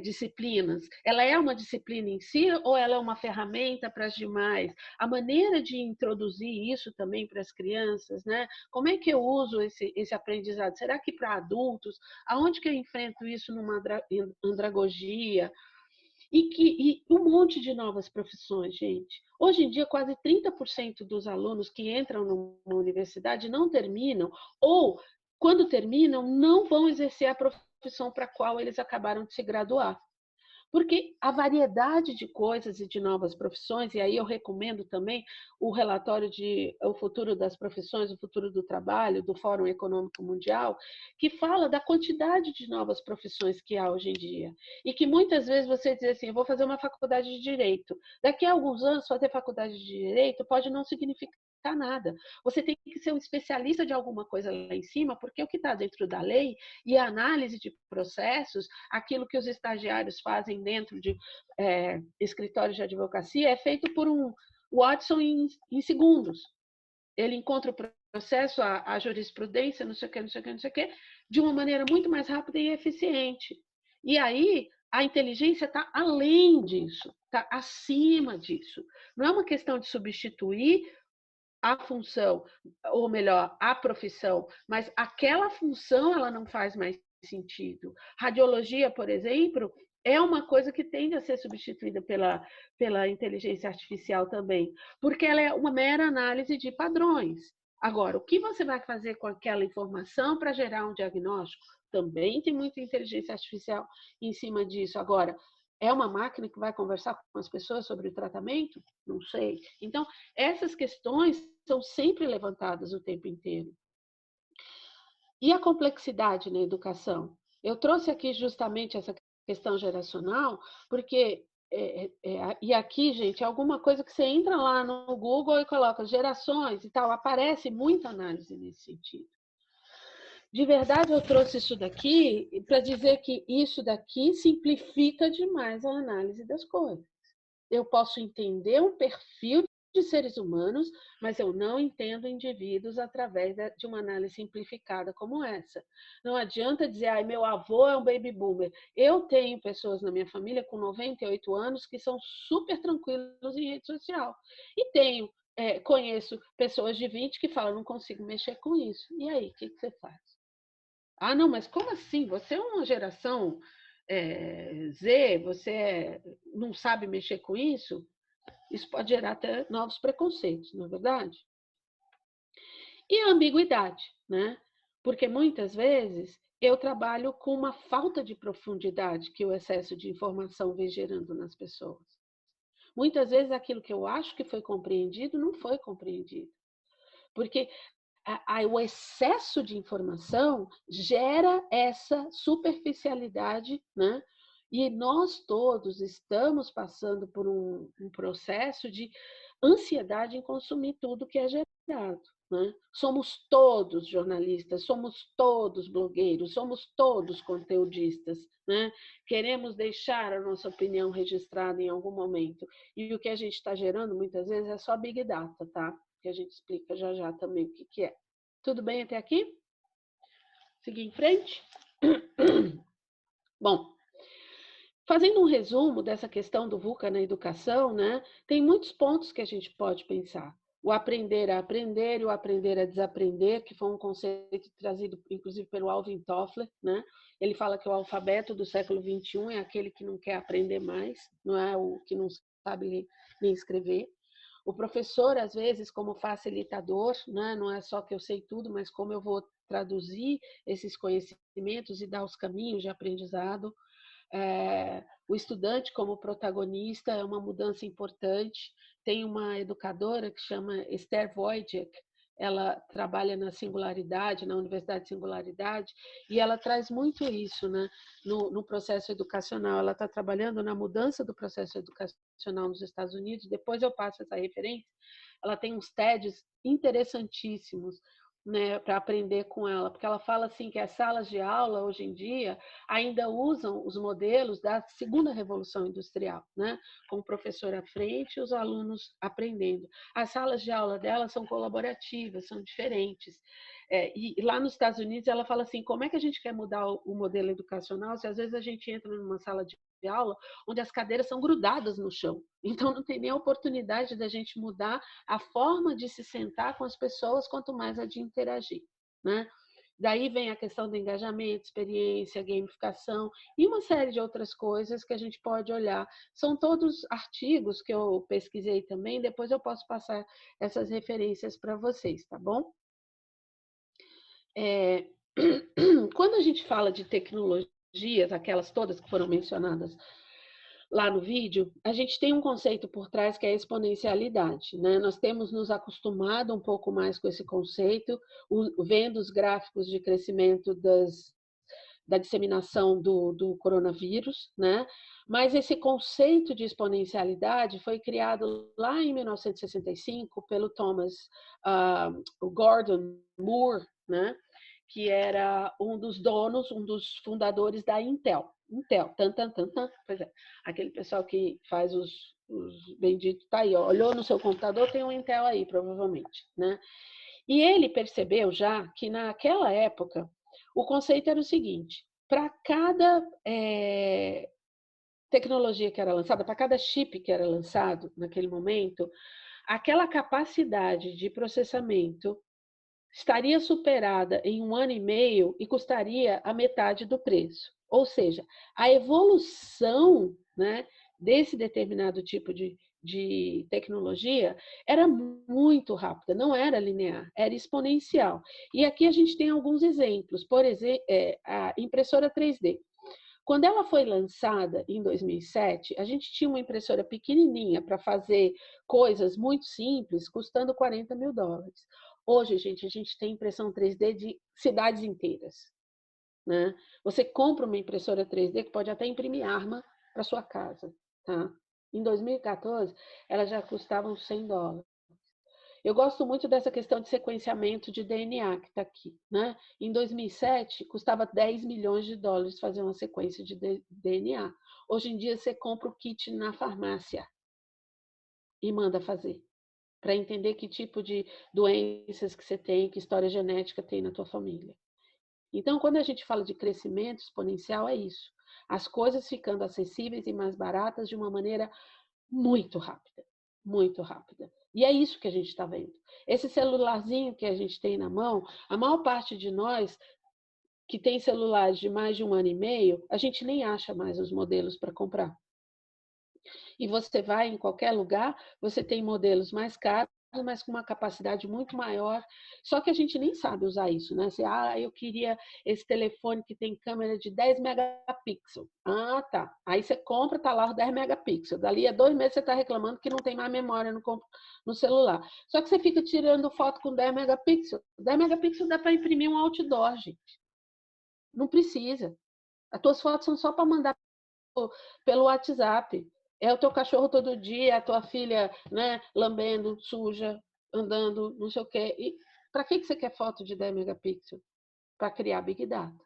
disciplinas? Ela é uma disciplina em si ou ela é uma ferramenta para as demais? A maneira de introduzir isso também para as crianças, né? Como é que eu uso esse aprendizado? Será que para adultos? Aonde que eu enfrento isso numa andragogia? E um monte de novas profissões, gente. Hoje em dia, quase 30% dos alunos que entram numa universidade não terminam, ou, quando terminam, não vão exercer a profissão para a qual eles acabaram de se graduar. Porque a variedade de coisas e de novas profissões, e aí eu recomendo também o relatório de O Futuro das Profissões, o Futuro do Trabalho, do Fórum Econômico Mundial, que fala da quantidade de novas profissões que há hoje em dia. E que muitas vezes você diz assim, eu vou fazer uma faculdade de Direito. Daqui a alguns anos, fazer faculdade de Direito pode não significar nada. Você tem que ser um especialista de alguma coisa lá em cima, porque o que está dentro da lei e a análise de processos, aquilo que os estagiários fazem dentro de escritórios de advocacia, é feito por um Watson em segundos. Ele encontra o processo, a jurisprudência, não sei o que, não sei o que, não sei o que, de uma maneira muito mais rápida e eficiente. E aí, a inteligência está além disso, está acima disso. Não é uma questão de substituir a função, ou melhor, a profissão, mas aquela função ela não faz mais sentido. Radiologia, por exemplo, é uma coisa que tende a ser substituída pela inteligência artificial também, porque ela é uma mera análise de padrões. Agora, o que você vai fazer com aquela informação para gerar um diagnóstico? Também tem muita inteligência artificial em cima disso. Agora, é uma máquina que vai conversar com as pessoas sobre o tratamento? Não sei. Então, essas questões são sempre levantadas o tempo inteiro. E a complexidade na educação? Eu trouxe aqui justamente essa questão geracional, porque, e aqui, gente, é alguma coisa que você entra lá no Google e coloca gerações e tal, aparece muita análise nesse sentido. De verdade, eu trouxe isso daqui para dizer que isso daqui simplifica demais a análise das coisas. Eu posso entender um perfil de seres humanos, mas eu não entendo indivíduos através de uma análise simplificada como essa. Não adianta dizer, meu avô é um baby boomer. Eu tenho pessoas na minha família com 98 anos que são super tranquilos em rede social. E conheço pessoas de 20 que falam, não consigo mexer com isso. E aí, o que você faz? Ah, não, mas como assim? Você é uma geração Z, você não sabe mexer com isso? Isso pode gerar até novos preconceitos, não é verdade? E a ambiguidade, né? Porque muitas vezes eu trabalho com uma falta de profundidade que o excesso de informação vem gerando nas pessoas. Muitas vezes aquilo que eu acho que foi compreendido não foi compreendido. Porque o excesso de informação gera essa superficialidade, né? E nós todos estamos passando por um processo de ansiedade em consumir tudo que é gerado. Né? Somos todos jornalistas, somos todos blogueiros, somos todos conteudistas. Né? Queremos deixar a nossa opinião registrada em algum momento. E o que a gente está gerando, muitas vezes, é só Big Data, tá? que a gente explica já já também o que é. Tudo bem até aqui? Seguir em frente? Bom, fazendo um resumo dessa questão do VUCA na educação, né, tem muitos pontos que a gente pode pensar. O aprender a aprender e o aprender a desaprender, que foi um conceito trazido, inclusive, pelo Alvin Toffler, né? Ele fala que o alfabeto do século XXI é aquele que não quer aprender mais, não é o que não sabe ler nem escrever. O professor, às vezes, como facilitador, né? Não é só que eu sei tudo, mas como eu vou traduzir esses conhecimentos e dar os caminhos de aprendizado. O estudante como protagonista é uma mudança importante. Tem uma educadora que chama Esther Wojcik, ela trabalha na Singularidade, na Universidade de Singularidade, e ela traz muito isso, né, no processo educacional. Ela está trabalhando na mudança do processo educacional nos Estados Unidos. Depois eu passo essa referência. Ela tem uns TEDs interessantíssimos, né, para aprender com ela, porque ela fala assim que as salas de aula hoje em dia ainda usam os modelos da segunda revolução industrial, né, com o professor à frente e os alunos aprendendo. As salas de aula dela são colaborativas, são diferentes. E lá nos Estados Unidos ela fala assim, como é que a gente quer mudar o modelo educacional se às vezes a gente entra numa sala de aula onde as cadeiras são grudadas no chão, então não tem nem a oportunidade da gente mudar a forma de se sentar com as pessoas, quanto mais a de interagir, né? Daí vem a questão do engajamento, experiência, gamificação e uma série de outras coisas que a gente pode olhar. São todos artigos que eu pesquisei também, depois eu posso passar essas referências para vocês, tá bom? Quando a gente fala de tecnologias, aquelas todas que foram mencionadas lá no vídeo, a gente tem um conceito por trás que é a exponencialidade, né? Nós temos nos acostumado um pouco mais com esse conceito, vendo os gráficos de crescimento da disseminação do coronavírus, né? Mas esse conceito de exponencialidade foi criado lá em 1965 pelo Gordon Moore, né? Que era um dos donos, um dos fundadores da Intel. Pois é, aquele pessoal que faz os benditos, tá aí, ó, olhou no seu computador, tem um Intel aí, provavelmente, né? E ele percebeu já que naquela época o conceito era o seguinte, para cada tecnologia que era lançada, para cada chip que era lançado naquele momento, aquela capacidade de processamento estaria superada em 1 ano e meio e custaria a metade do preço. Ou seja, a evolução, né, desse determinado tipo de tecnologia era muito rápida, não era linear, era exponencial. E aqui a gente tem alguns exemplos. Por exemplo, a impressora 3D. Quando ela foi lançada em 2007, a gente tinha uma impressora pequenininha para fazer coisas muito simples, custando $40 mil. Hoje, gente, a gente tem impressão 3D de cidades inteiras, né? Você compra uma impressora 3D que pode até imprimir arma para sua casa, tá? Em 2014, elas já custavam $100. Eu gosto muito dessa questão de sequenciamento de DNA que está aqui, né? Em 2007, custava $10 milhões fazer uma sequência de DNA. Hoje em dia, você compra o kit na farmácia e manda fazer, para entender que tipo de doenças que você tem, que história genética tem na tua família. Então, quando a gente fala de crescimento exponencial, é isso. As coisas ficando acessíveis e mais baratas de uma maneira muito rápida, muito rápida. E é isso que a gente está vendo. Esse celularzinho que a gente tem na mão, a maior parte de nós que tem celulares de mais de 1 ano e meio, a gente nem acha mais os modelos para comprar. E você vai em qualquer lugar, você tem modelos mais caros, mas com uma capacidade muito maior. Só que a gente nem sabe usar isso, né? Você, eu queria esse telefone que tem câmera de 10 megapixels. Ah, tá. Aí você compra, tá lá os 10 megapixels. Dali a 2 meses você está reclamando que não tem mais memória no celular. Só que você fica tirando foto com 10 megapixels. 10 megapixels dá para imprimir um outdoor, gente. Não precisa. As tuas fotos são só para mandar pelo WhatsApp. É o teu cachorro todo dia, a tua filha, né, lambendo, suja, andando, não sei o quê. E para que você quer foto de 10 megapixels? Para criar Big Data.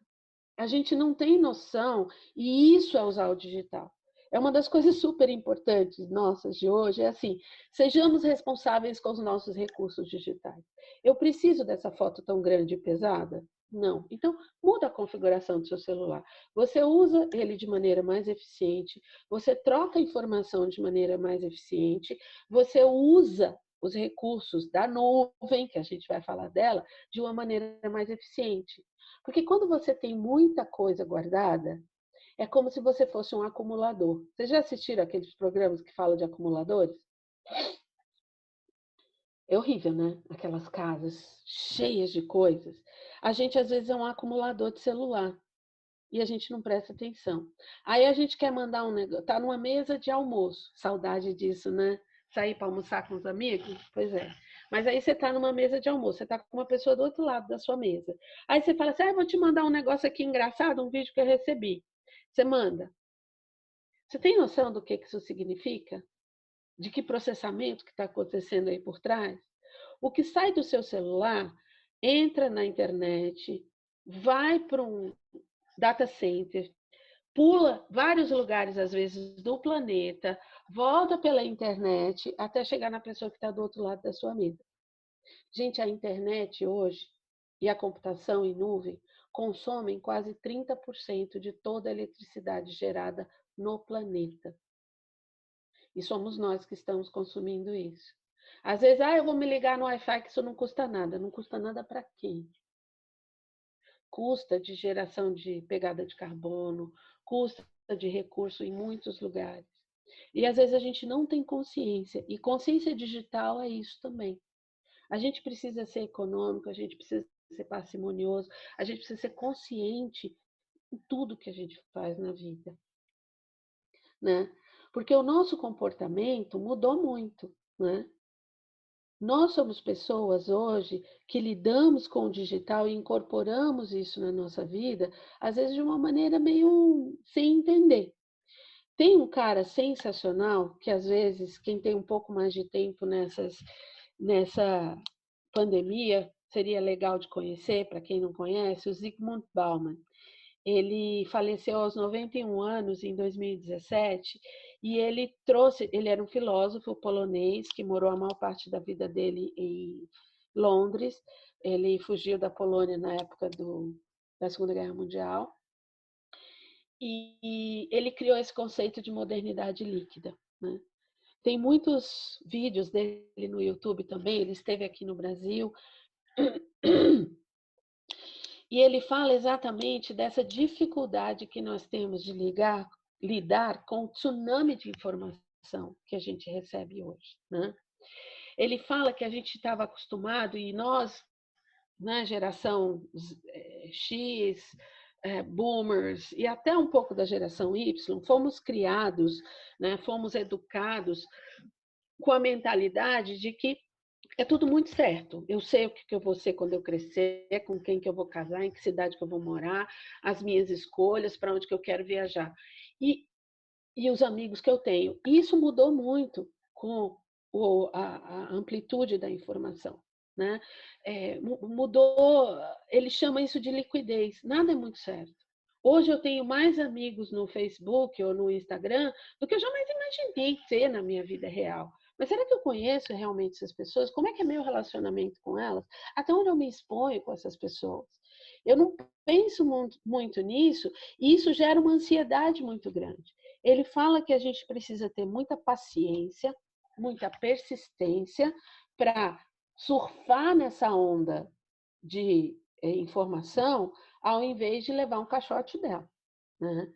A gente não tem noção, e isso é usar o digital. É uma das coisas super importantes nossas de hoje, é assim, sejamos responsáveis com os nossos recursos digitais. Eu preciso dessa foto tão grande e pesada? Não. Então, muda a configuração do seu celular. Você usa ele de maneira mais eficiente, você troca a informação de maneira mais eficiente, você usa os recursos da nuvem, que a gente vai falar dela, de uma maneira mais eficiente. Porque quando você tem muita coisa guardada, é como se você fosse um acumulador. Vocês já assistiram aqueles programas que falam de acumuladores? É horrível, né? Aquelas casas cheias de coisas. A gente, às vezes, é um acumulador de celular e a gente não presta atenção. Aí a gente quer mandar um negócio, tá numa mesa de almoço. Saudade disso, né? Sair para almoçar com os amigos? Pois é. Mas aí você está numa mesa de almoço, você está com uma pessoa do outro lado da sua mesa. Aí você fala assim, vou te mandar um negócio aqui engraçado, um vídeo que eu recebi. Você manda. Você tem noção do que isso significa? De que processamento que está acontecendo aí por trás? O que sai do seu celular, entra na internet, vai para um data center, pula vários lugares, às vezes, do planeta, volta pela internet até chegar na pessoa que está do outro lado da sua mesa. Gente, a internet hoje e a computação em nuvem consomem quase 30% de toda a eletricidade gerada no planeta. E somos nós que estamos consumindo isso. Às vezes, eu vou me ligar no Wi-Fi que isso não custa nada. Não custa nada para quem? Custa de geração de pegada de carbono, custa de recurso em muitos lugares. E às vezes a gente não tem consciência. E consciência digital é isso também. A gente precisa ser econômico, a gente precisa ser parcimonioso, a gente precisa ser consciente em tudo que a gente faz na vida, né? Porque o nosso comportamento mudou muito, né? Nós somos pessoas hoje que lidamos com o digital e incorporamos isso na nossa vida, às vezes de uma maneira meio sem entender. Tem um cara sensacional que às vezes quem tem um pouco mais de tempo nessa pandemia seria legal de conhecer, para quem não conhece, o Zygmunt Bauman. Ele faleceu aos 91 anos em 2017 e ele era um filósofo polonês que morou a maior parte da vida dele em Londres. Ele fugiu da Polônia na época da Segunda Guerra Mundial e ele criou esse conceito de modernidade líquida, né? Tem muitos vídeos dele no YouTube também, ele esteve aqui no Brasil. E ele fala exatamente dessa dificuldade que nós temos de lidar com o tsunami de informação que a gente recebe hoje, né? Ele fala que a gente estava acostumado, e nós, né, geração X, boomers, e até um pouco da geração Y, fomos criados, né, fomos educados com a mentalidade de que é tudo muito certo. Eu sei o que eu vou ser quando eu crescer, com quem que eu vou casar, em que cidade que eu vou morar, as minhas escolhas, para onde que eu quero viajar. E os amigos que eu tenho. Isso mudou muito com a amplitude da informação, né? Mudou, ele chama isso de liquidez. Nada é muito certo. Hoje eu tenho mais amigos no Facebook ou no Instagram do que eu jamais imaginei ter na minha vida real. Mas será que eu conheço realmente essas pessoas? Como é que é meu relacionamento com elas? Até onde eu me exponho com essas pessoas? Eu não penso muito nisso e isso gera uma ansiedade muito grande. Ele fala que a gente precisa ter muita paciência, muita persistência para surfar nessa onda de informação ao invés de levar um caixote dela, né?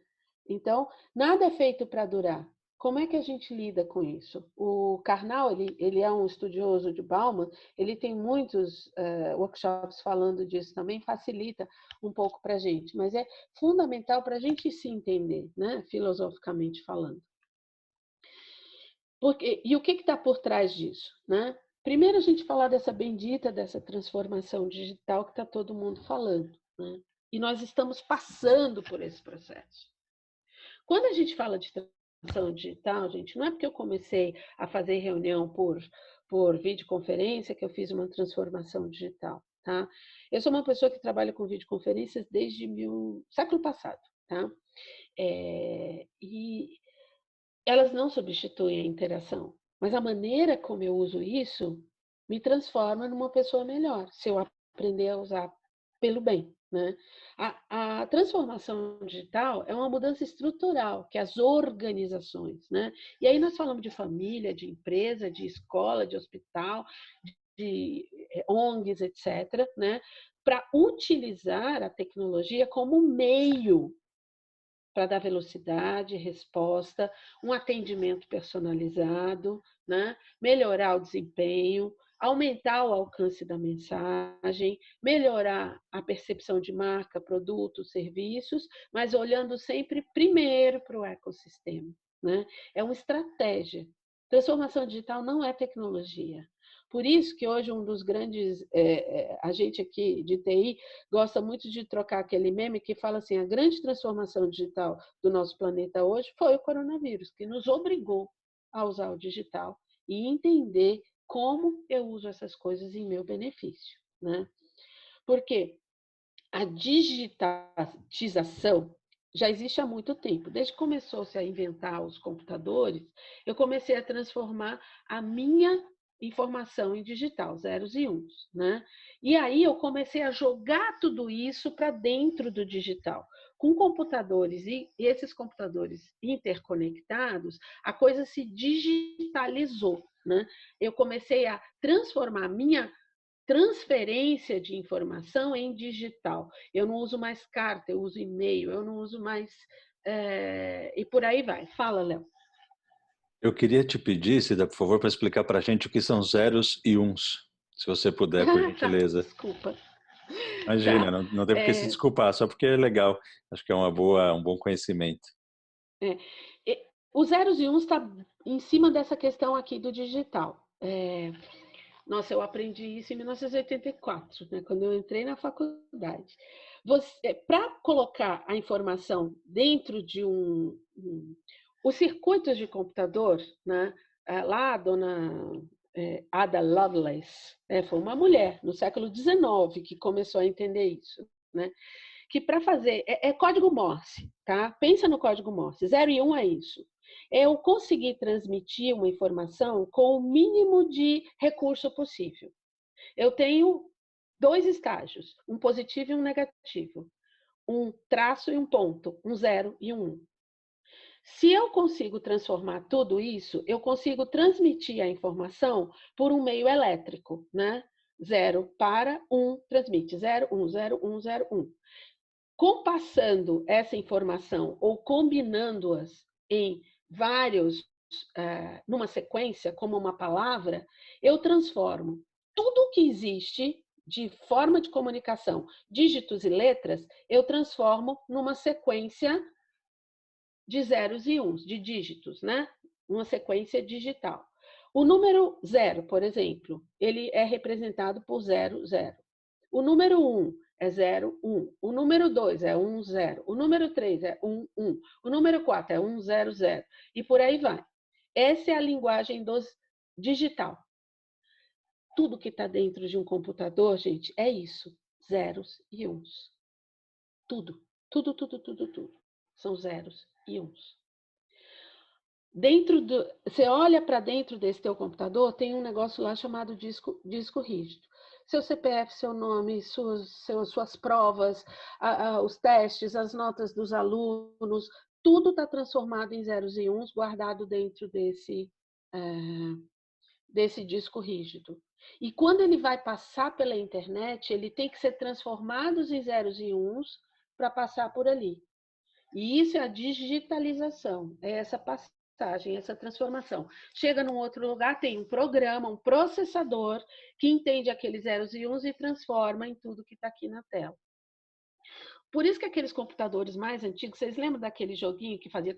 Então, nada é feito para durar. Como é que a gente lida com isso? O Karnal, ele é um estudioso de Bauman, ele tem muitos workshops falando disso também, facilita um pouco para a gente, mas é fundamental para a gente se entender, né, filosoficamente falando. E o que está por trás disso, né? Primeiro a gente falar dessa transformação digital que está todo mundo falando, né? E nós estamos passando por esse processo. Quando a gente fala de transformação digital, gente, não é porque eu comecei a fazer reunião por videoconferência que eu fiz uma transformação digital, tá? Eu sou uma pessoa que trabalha com videoconferências desde século passado, tá? E elas não substituem a interação, mas a maneira como eu uso isso me transforma numa pessoa melhor, se eu aprender a usar pelo bem, né? A transformação digital é uma mudança estrutural que as organizações, né? E aí nós falamos de família, de empresa, de escola, de hospital, de ONGs, etc., né? Para utilizar a tecnologia como meio para dar velocidade, resposta, um atendimento personalizado, né? Melhorar o desempenho, aumentar o alcance da mensagem, melhorar a percepção de marca, produtos, serviços, mas olhando sempre primeiro para o ecossistema, né? É uma estratégia. Transformação digital não é tecnologia. Por isso que hoje um dos grandes, a gente aqui de TI gosta muito de trocar aquele meme que fala assim, a grande transformação digital do nosso planeta hoje foi o coronavírus, que nos obrigou a usar o digital e entender como eu uso essas coisas em meu benefício, né? Porque a digitalização já existe há muito tempo. Desde que começou-se a inventar os computadores, eu comecei a transformar a minha informação em digital, zeros e uns, né? E aí eu comecei a jogar tudo isso para dentro do digital. Com computadores e esses computadores interconectados, a coisa se digitalizou, né? Eu comecei a transformar a minha transferência de informação em digital. Eu não uso mais carta, eu uso e-mail, eu não uso mais... e por aí vai. Fala, Léo. Eu queria te pedir, Cida, por favor, para explicar para a gente o que são zeros e uns, se você puder, por gentileza. Tá, desculpa. Imagina, Tá. não tem por que se desculpar, só porque é legal. Acho que é um bom conhecimento. Os zeros e uns está em cima dessa questão aqui do digital. Nossa, eu aprendi isso em 1984, né, quando eu entrei na faculdade. Para colocar a informação dentro de os circuitos de computador, né, lá a dona Ada Lovelace, foi uma mulher no século XIX que começou a entender isso, né? Que para fazer... É código Morse, tá? Pensa no código Morse. 0 e 1 é isso. Eu conseguir transmitir uma informação com o mínimo de recurso possível. Eu tenho 2 estágios, um positivo e um negativo. Um traço e um ponto, um 0 e um 1. Se eu consigo transformar tudo isso, eu consigo transmitir a informação por um meio elétrico, né? 0 para 1, transmite 0, 1, 0, 1, 0, 1. Compassando essa informação ou combinando-as em vários, numa sequência, como uma palavra, eu transformo tudo que existe de forma de comunicação, dígitos e letras, eu transformo numa sequência de zeros e uns, de dígitos, né? Uma sequência digital. O número 0, por exemplo, ele é representado por 0, 0. O número 1 é 0, 1. O número 2 é 1, 0. O número 3 é 1, 1. O número 4 é 1, 0, 0. E por aí vai. Essa é a linguagem digital. Tudo que está dentro de um computador, gente, é isso. Zeros e uns. Tudo. Tudo, tudo, tudo, tudo. São zeros e uns. Você olha para dentro desse teu computador, tem um negócio lá chamado disco rígido. Seu CPF, seu nome, suas provas, os testes, as notas dos alunos, tudo está transformado em zeros e uns, guardado dentro desse disco rígido. E quando ele vai passar pela internet, ele tem que ser transformado em zeros e uns para passar por ali. E isso é a digitalização, é essa passagem, essa transformação. Chega num outro lugar, tem um programa, um processador que entende aqueles zeros e uns e transforma em tudo que está aqui na tela. Por isso que aqueles computadores mais antigos, vocês lembram daquele joguinho que fazia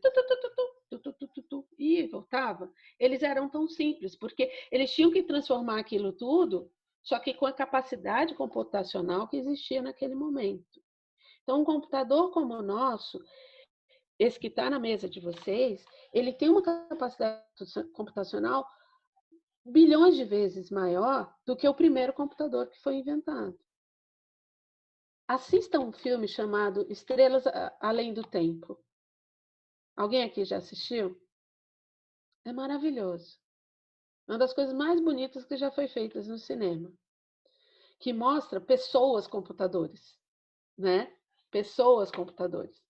e voltava? Eles eram tão simples, porque eles tinham que transformar aquilo tudo, só que com a capacidade computacional que existia naquele momento. Então, um computador como o nosso, esse que está na mesa de vocês, ele tem uma capacidade computacional bilhões de vezes maior do que o primeiro computador que foi inventado. Assista um filme chamado Estrelas Além do Tempo. Alguém aqui já assistiu? é maravilhoso. Uma das coisas mais bonitas que já foi feitas no cinema, que mostra pessoas computadores, né? Pessoas computadores.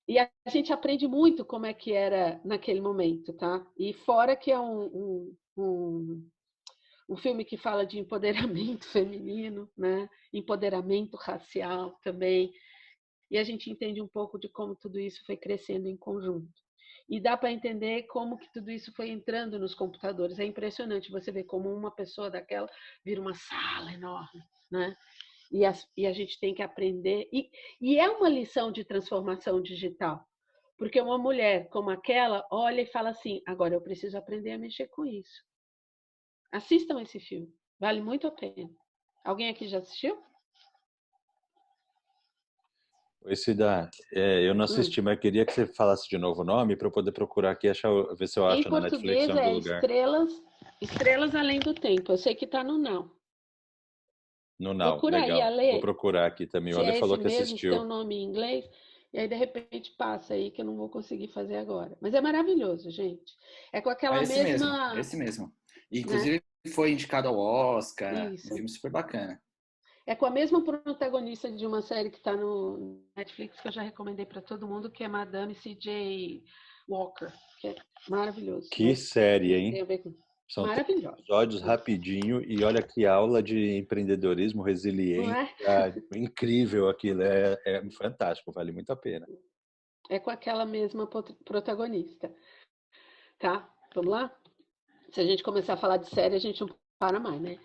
E a gente aprende muito como é que era naquele momento, tá? E fora que é um filme que fala de empoderamento feminino, né? Empoderamento racial também. E a gente entende um pouco de como tudo isso foi crescendo em conjunto. E dá para entender como que tudo isso foi entrando nos computadores. É impressionante você ver como uma pessoa daquela vira uma sala enorme, né? E a gente tem que aprender. E é uma lição de transformação digital. Porque uma mulher como aquela olha e fala assim, agora eu preciso aprender a mexer com isso. Assistam esse filme. Vale muito a pena. Alguém aqui já assistiu? Oi, Cida. Eu não assisti, mas queria que você falasse de novo o nome para eu poder procurar aqui e ver se eu acho Em na Netflix português em algum é lugar. Estrelas Além do Tempo. Eu sei que está no Now. No Now, Procura aí, legal. Ale. Vou procurar aqui também. O Se Ale é falou esse que mesmo, se tem um assistiu. nome em inglês, e aí de repente passa aí que eu não vou conseguir fazer agora. Mas é maravilhoso, gente. É com aquela mesma... Esse mesmo. E, né? inclusive foi indicado ao Oscar, Isso. um filme super bacana. É com a mesma protagonista de uma série que está no Netflix, que eu já recomendei para todo mundo, que é Madame C.J. Walker, que é maravilhoso. Que série, Tem hein? a ver com... São 3 Maravilhoso. episódios rapidinho e olha que aula de empreendedorismo, Não resiliência, é? incrível aquilo, é fantástico, vale muito a pena. É com aquela mesma protagonista, tá? Vamos lá? Se a gente começar a falar de série, a gente não para mais, né?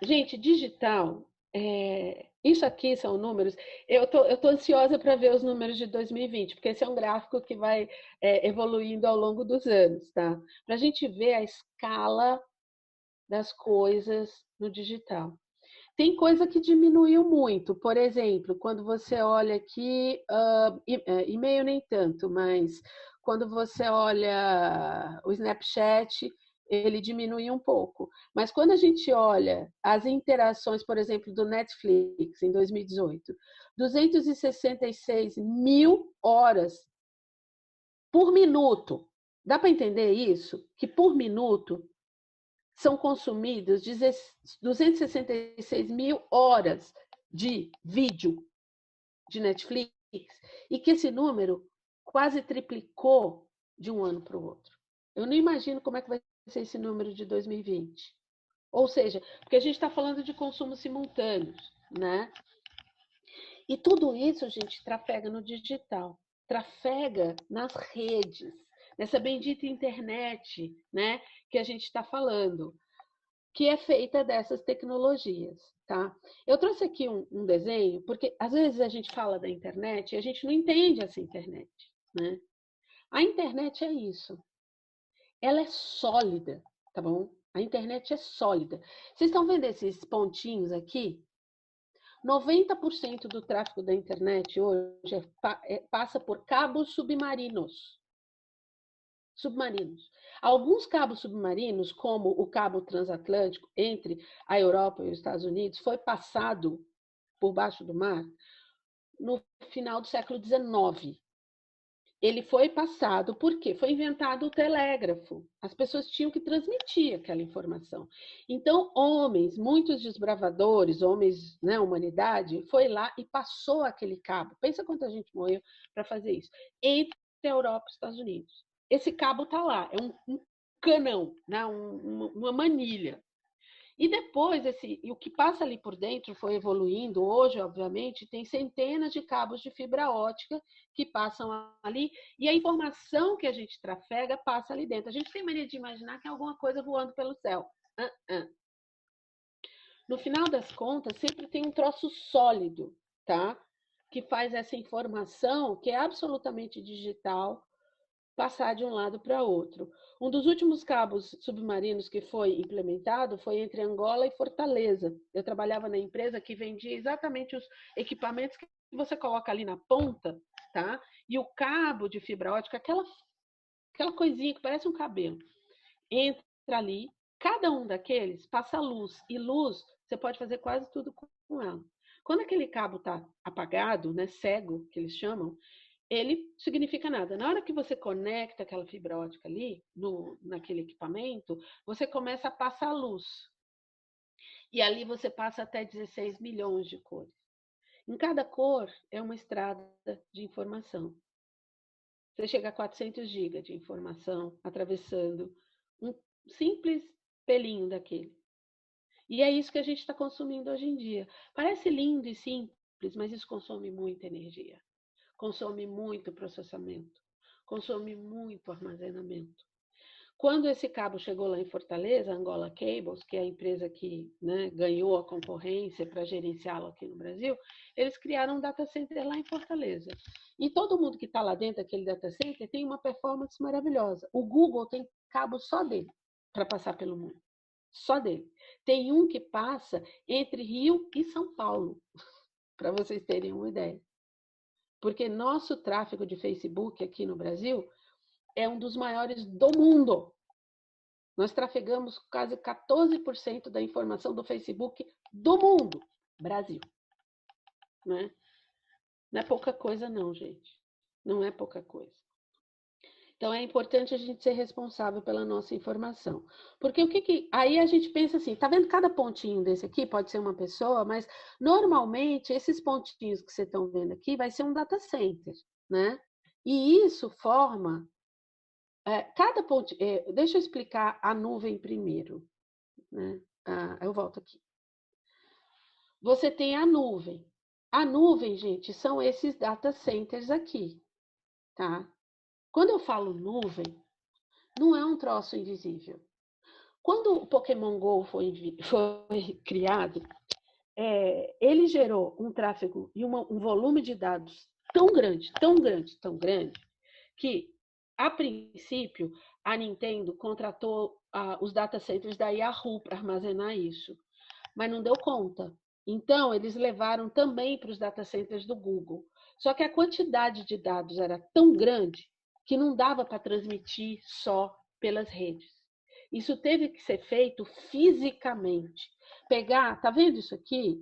Gente, digital, isso aqui são números. Eu tô ansiosa para ver os números de 2020, porque esse é um gráfico que vai evoluindo ao longo dos anos, tá? Para a gente ver a escala das coisas no digital. Tem coisa que diminuiu muito, por exemplo, quando você olha aqui, e-mail nem tanto, mas quando você olha o Snapchat, ele diminuiu um pouco. Mas quando a gente olha as interações, por exemplo, do Netflix em 2018, 266 mil horas por minuto. Dá para entender isso? Que por minuto são consumidas 266 mil horas de vídeo de Netflix e que esse número quase triplicou de um ano para o outro. Eu não imagino como é que vai ser esse número de 2020. Ou seja, porque a gente está falando de consumos simultâneos, né? E tudo isso, gente, trafega no digital, trafega nas redes, nessa bendita internet, né, que a gente está falando, que é feita dessas tecnologias, tá? Eu trouxe aqui um desenho, porque às vezes a gente fala da internet e a gente não entende essa internet, né? A internet é isso. Ela é sólida, tá bom? A internet é sólida. Vocês estão vendo esses pontinhos aqui? 90% do tráfego da internet hoje passa por cabos submarinos. Alguns cabos submarinos, como o cabo transatlântico entre a Europa e os Estados Unidos, foi passado por baixo do mar no final do século XIX. Ele foi passado porque foi inventado o telégrafo. As pessoas tinham que transmitir aquela informação. Então, homens, muitos desbravadores, homens, né, humanidade, foi lá e passou aquele cabo. Pensa quanta gente morreu para fazer isso. Entre a Europa e os Estados Unidos. Esse cabo está lá, é um canão, né, uma manilha. E depois, o que passa ali por dentro foi evoluindo. Hoje, obviamente, tem centenas de cabos de fibra ótica que passam ali e a informação que a gente trafega passa ali dentro. A gente tem mania de imaginar que é alguma coisa voando pelo céu. No final das contas, sempre tem um troço sólido, tá? Que faz essa informação, que é absolutamente digital, passar de um lado para outro. Um dos últimos cabos submarinos que foi implementado foi entre Angola e Fortaleza. Eu trabalhava na empresa que vendia exatamente os equipamentos que você coloca ali na ponta, tá? E o cabo de fibra ótica, aquela coisinha que parece um cabelo, entra ali, cada um daqueles passa luz, e luz você pode fazer quase tudo com ela. Quando aquele cabo está apagado, né, cego, que eles chamam, ele significa nada. Na hora que você conecta aquela fibra ótica ali, naquele equipamento, você começa a passar luz. E ali você passa até 16 milhões de cores. Em cada cor é uma estrada de informação. Você chega a 400 GB de informação atravessando um simples pelinho daquele. E é isso que a gente está consumindo hoje em dia. Parece lindo e simples, mas isso consome muita energia. Consome muito processamento. Consome muito armazenamento. Quando esse cabo chegou lá em Fortaleza, Angola Cables, que é a empresa que, né, ganhou a concorrência para gerenciá-lo aqui no Brasil, eles criaram um data center lá em Fortaleza. E todo mundo que está lá dentro daquele data center tem uma performance maravilhosa. O Google tem cabo só dele para passar pelo mundo. Só dele. Tem um que passa entre Rio e São Paulo, para vocês terem uma ideia. Porque nosso tráfego de Facebook aqui no Brasil é um dos maiores do mundo. Nós trafegamos quase 14% da informação do Facebook do mundo. Brasil. Né? Não é pouca coisa não, gente. Não é pouca coisa. Então, é importante a gente ser responsável pela nossa informação. Porque aí a gente pensa assim, tá vendo cada pontinho desse aqui? Pode ser uma pessoa, mas normalmente esses pontinhos que vocês estão vendo aqui vai ser um data center, né? E isso forma... cada ponto, deixa eu explicar a nuvem primeiro, né? Eu volto aqui. Você tem a nuvem. A nuvem, gente, são esses data centers aqui, tá? Quando eu falo nuvem, não é um troço invisível. Quando o Pokémon Go foi criado, ele gerou um tráfego e um volume de dados tão grande, tão grande, tão grande, que a princípio, a Nintendo contratou os data centers da Yahoo para armazenar isso, mas não deu conta. Então, eles levaram também para os data centers do Google. Só que a quantidade de dados era tão grande que não dava para transmitir só pelas redes. Isso teve que ser feito fisicamente. Tá vendo isso aqui?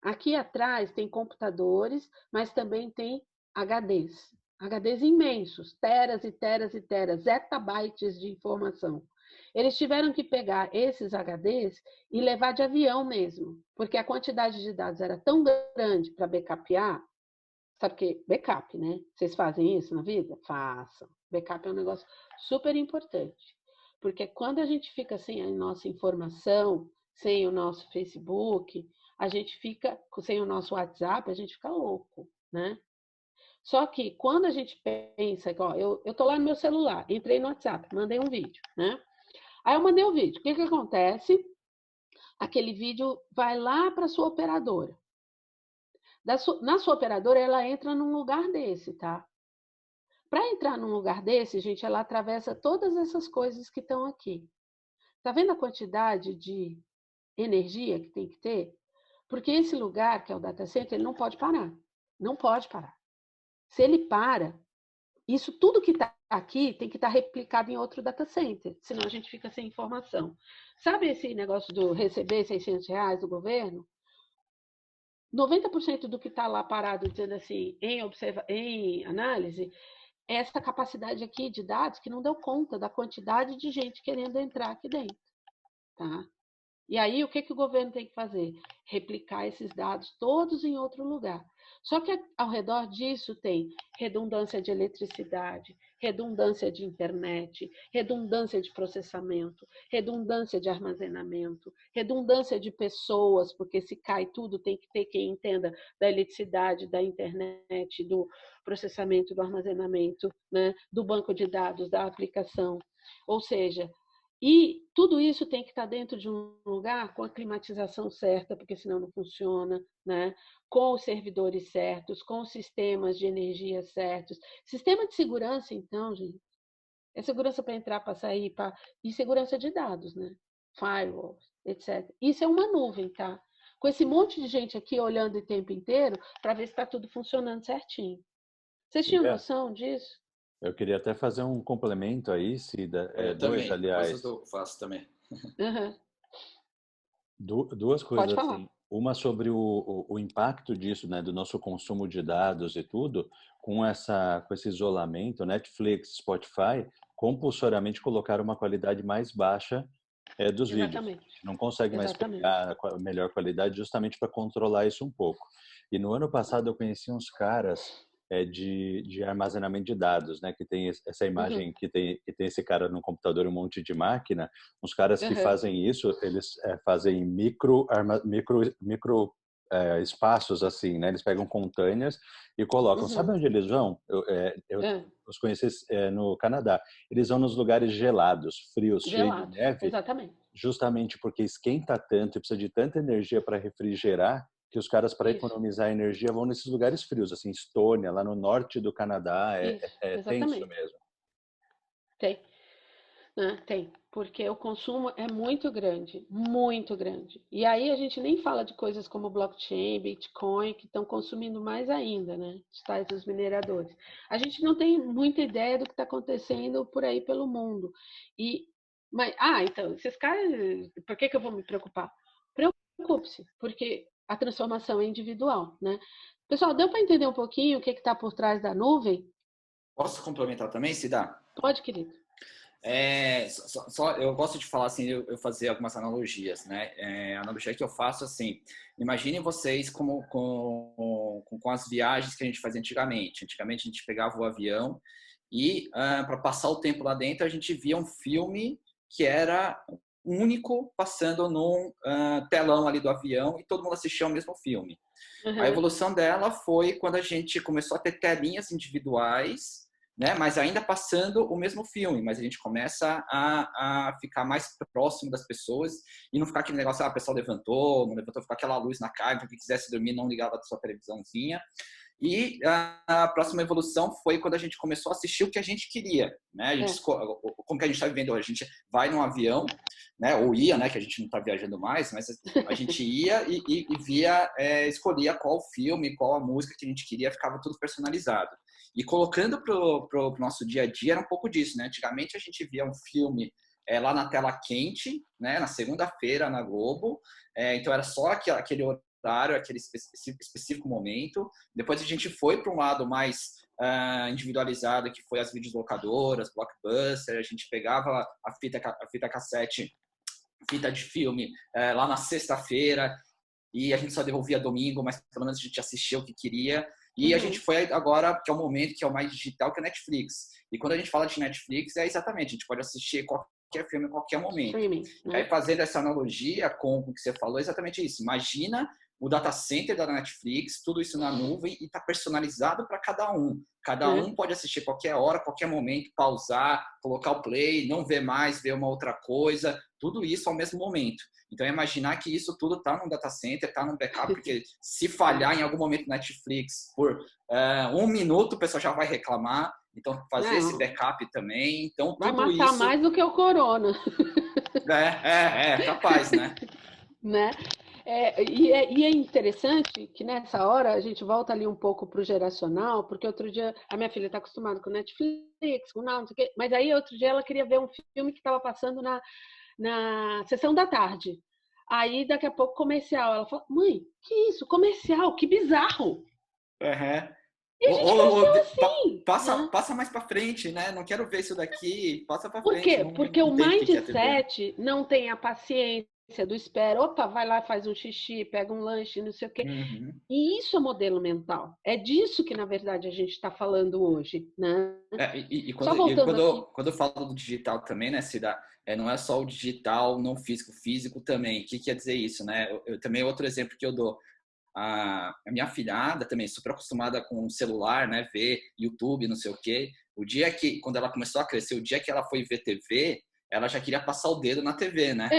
Aqui atrás tem computadores, mas também tem HDs. HDs imensos, teras e teras e teras, zettabytes de informação. Eles tiveram que pegar esses HDs e levar de avião mesmo, porque a quantidade de dados era tão grande para backupear. Sabe o que? Backup, né? Vocês fazem isso na vida? Façam. Backup é um negócio super importante, porque quando a gente fica sem a nossa informação, sem o nosso Facebook, a gente fica, sem o nosso WhatsApp, a gente fica louco, né? Só que quando a gente pensa, ó, eu tô lá no meu celular, entrei no WhatsApp, mandei um vídeo, né? Aí eu mandei um vídeo. O que acontece? Aquele vídeo vai lá para a sua operadora. Na sua operadora, ela entra num lugar desse, tá? Para entrar num lugar desse, gente, ela atravessa todas essas coisas que estão aqui. Tá vendo a quantidade de energia que tem que ter? Porque esse lugar, que é o data center, ele não pode parar. Não pode parar. Se ele para, isso tudo que está aqui tem que estar replicado em outro data center, senão a gente fica sem informação. Sabe esse negócio do receber R$600 do governo? 90% do que está lá parado, dizendo assim, em análise, é essa capacidade aqui de dados que não deu conta da quantidade de gente querendo entrar aqui dentro. Tá? E aí, o que o governo tem que fazer? Replicar esses dados todos em outro lugar. Só que ao redor disso tem redundância de eletricidade, redundância de internet, redundância de processamento, redundância de armazenamento, redundância de pessoas, porque se cai tudo tem que ter quem entenda da eletricidade, da internet, do processamento, do armazenamento, né, do banco de dados, da aplicação. Ou seja, e tudo isso tem que estar dentro de um lugar com a climatização certa, porque senão não funciona, né? Com os servidores certos, com os sistemas de energia certos. Sistema de segurança, então, gente, é segurança para entrar, para sair, e segurança de dados, né? Firewalls, etc. Isso é uma nuvem, tá? Com esse monte de gente aqui olhando o tempo inteiro para ver se está tudo funcionando certinho. Vocês tinham noção disso? Eu queria até fazer um complemento aí, Cida. Dois, aliás. Eu faço também. Duas coisas assim. Uma sobre o impacto disso, né, do nosso consumo de dados e tudo, com esse isolamento, Netflix, Spotify, compulsoriamente colocaram uma qualidade mais baixa dos vídeos. A gente não consegue mais pegar a melhor qualidade justamente para controlar isso um pouco. E no ano passado eu conheci uns caras de armazenamento de dados, né? Que tem essa imagem que tem esse cara no computador, um monte de máquina. Uns caras que fazem isso, eles fazem micro espaços assim, né? Eles pegam containers e colocam. Sabe onde eles vão? Eu os conheci no Canadá. Eles vão nos lugares gelados, frios, cheios de neve. Exatamente. Justamente porque esquenta tanto e precisa de tanta energia para refrigerar que os caras, para economizar energia, vão nesses lugares frios, assim, Estônia, lá no norte do Canadá, tem isso mesmo. Tem. Tem, porque o consumo é muito grande, muito grande. E aí a gente nem fala de coisas como blockchain, Bitcoin, que estão consumindo mais ainda, né? Os tais dos mineradores. A gente não tem muita ideia do que está acontecendo por aí pelo mundo. Então, esses caras, por que eu vou me preocupar? Preocupe-se, porque a transformação é individual, né? Pessoal, deu para entender um pouquinho o que está por trás da nuvem? Posso complementar também, Cida? Pode, querido. Eu gosto de falar assim, eu fazer algumas analogias, né? A analogia que eu faço assim, imaginem vocês com as viagens que a gente fazia antigamente. Antigamente a gente pegava o avião e para passar o tempo lá dentro a gente via um filme que era único passando num telão ali do avião e todo mundo assistia ao mesmo filme. A evolução dela foi quando a gente começou a ter telinhas individuais, né? Mas ainda passando o mesmo filme, mas a gente começa a ficar mais próximo das pessoas e não ficar aquele negócio, o pessoal levantou, não levantou, ficar aquela luz na cara, quem quisesse dormir não ligava da sua televisãozinha. E a próxima evolução foi quando a gente começou a assistir o que a gente queria, né? A gente como que a gente está vivendo hoje? A gente vai num avião, né? Ou ia, né? Que a gente não está viajando mais, mas a gente ia e via, escolhia qual filme, qual a música que a gente queria, ficava tudo personalizado. E colocando pro nosso dia a dia era um pouco disso, né? Antigamente a gente via um filme lá na tela quente, né? Na segunda-feira na Globo, então era só aquele horário, aquele específico momento. Depois a gente foi para um lado mais individualizado, que foi as videolocadoras, Blockbuster. A gente pegava a fita cassete, fita de filme lá na sexta-feira e a gente só devolvia domingo, mas pelo menos a gente assistia o que queria. E a gente foi agora, que é o momento que é o mais digital, que é Netflix. E quando a gente fala de Netflix, exatamente, a gente pode assistir qualquer filme em qualquer momento. E aí, fazendo essa analogia com o que você falou, é exatamente isso. Imagina o data center da Netflix, tudo isso na nuvem e está personalizado para cada um. Cada um pode assistir qualquer hora, qualquer momento, pausar, colocar o play, não ver mais, ver uma outra coisa, tudo isso ao mesmo momento. Então, imaginar que isso tudo está no data center, está no backup, porque se falhar em algum momento na Netflix por 1 minuto, o pessoal já vai reclamar. Então, fazer esse backup também. Então, vai tudo matar isso... mais do que o corona. Capaz, né? Né? E é interessante que nessa hora a gente volta ali um pouco para o geracional, porque outro dia a minha filha está acostumada com Netflix, com não sei o quê, mas aí outro dia ela queria ver um filme que estava passando na sessão da tarde. Aí daqui a pouco comercial. Ela falou: mãe, que isso? Comercial? Que bizarro! E a gente cresceu assim. Passa mais para frente, né? Não quero ver isso daqui. Passa para frente. Por quê? Porque o mindset é não tem a paciência do espera, opa, vai lá, faz um xixi, pega um lanche, não sei o quê. E isso é modelo mental. É disso que, na verdade, a gente está falando hoje, né? Quando eu falo do digital também, né, Cida, não é só o digital, não físico, físico também. O que quer dizer isso, né? Eu também, outro exemplo que eu dou, a minha filhada também, super acostumada com o celular, né, ver YouTube, não sei o quê. Quando ela começou a crescer, o dia que ela foi ver TV, ela já queria passar o dedo na TV, né?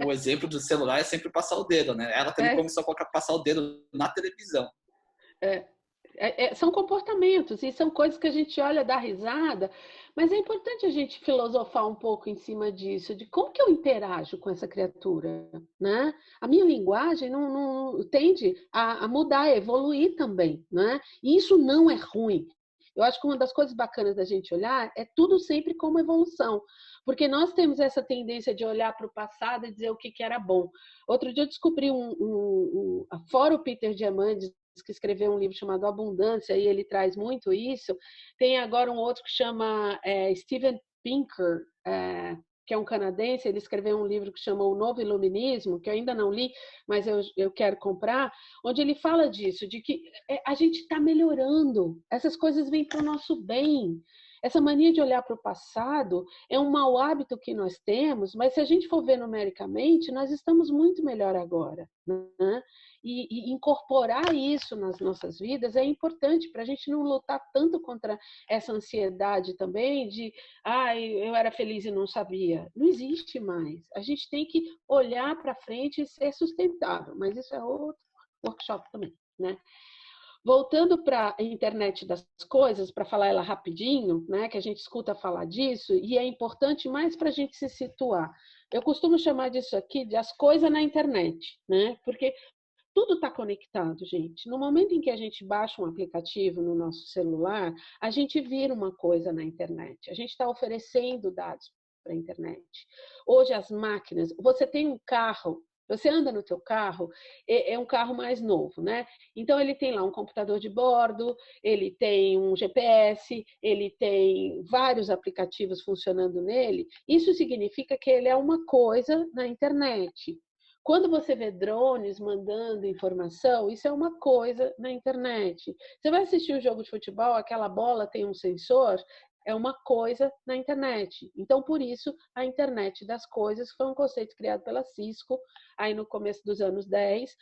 O exemplo do celular é sempre passar o dedo, né? Ela também começou a passar o dedo na televisão. São comportamentos e são coisas que a gente olha, dá risada, mas é importante a gente filosofar um pouco em cima disso, de como que eu interajo com essa criatura, né? A minha linguagem não tende a mudar, a evoluir também, né? E isso não é ruim. Eu acho que uma das coisas bacanas da gente olhar é tudo sempre como evolução, porque nós temos essa tendência de olhar para o passado e dizer o que era bom. Outro dia eu descobri fora o Peter Diamandis, que escreveu um livro chamado Abundância, e ele traz muito isso. Tem agora um outro que chama Steven Pinker, que é um canadense. Ele escreveu um livro que chama O Novo Iluminismo, que eu ainda não li, mas eu quero comprar, onde ele fala disso, de que a gente está melhorando, essas coisas vêm para o nosso bem. Essa mania de olhar para o passado é um mau hábito que nós temos, mas se a gente for ver numericamente, nós estamos muito melhor agora, né? E incorporar isso nas nossas vidas é importante para a gente não lutar tanto contra essa ansiedade também de eu era feliz e não sabia. Não existe mais. A gente tem que olhar para frente e ser sustentável, mas isso é outro workshop também, né? Voltando para a internet das coisas, para falar ela rapidinho, né, que a gente escuta falar disso, e é importante mais para a gente se situar. Eu costumo chamar disso aqui de as coisas na internet, né? Porque tudo está conectado, gente. No momento em que a gente baixa um aplicativo no nosso celular, a gente vira uma coisa na internet. A gente está oferecendo dados para a internet. Hoje as máquinas, você tem um carro, você anda no teu carro, é um carro mais novo, né? Então ele tem lá um computador de bordo, ele tem um GPS, ele tem vários aplicativos funcionando nele. Isso significa que ele é uma coisa na internet. Quando você vê drones mandando informação, isso é uma coisa na internet. Você vai assistir um jogo de futebol, aquela bola tem um sensor, é uma coisa na internet. Então, por isso, a internet das coisas foi um conceito criado pela Cisco, aí no começo dos anos 10,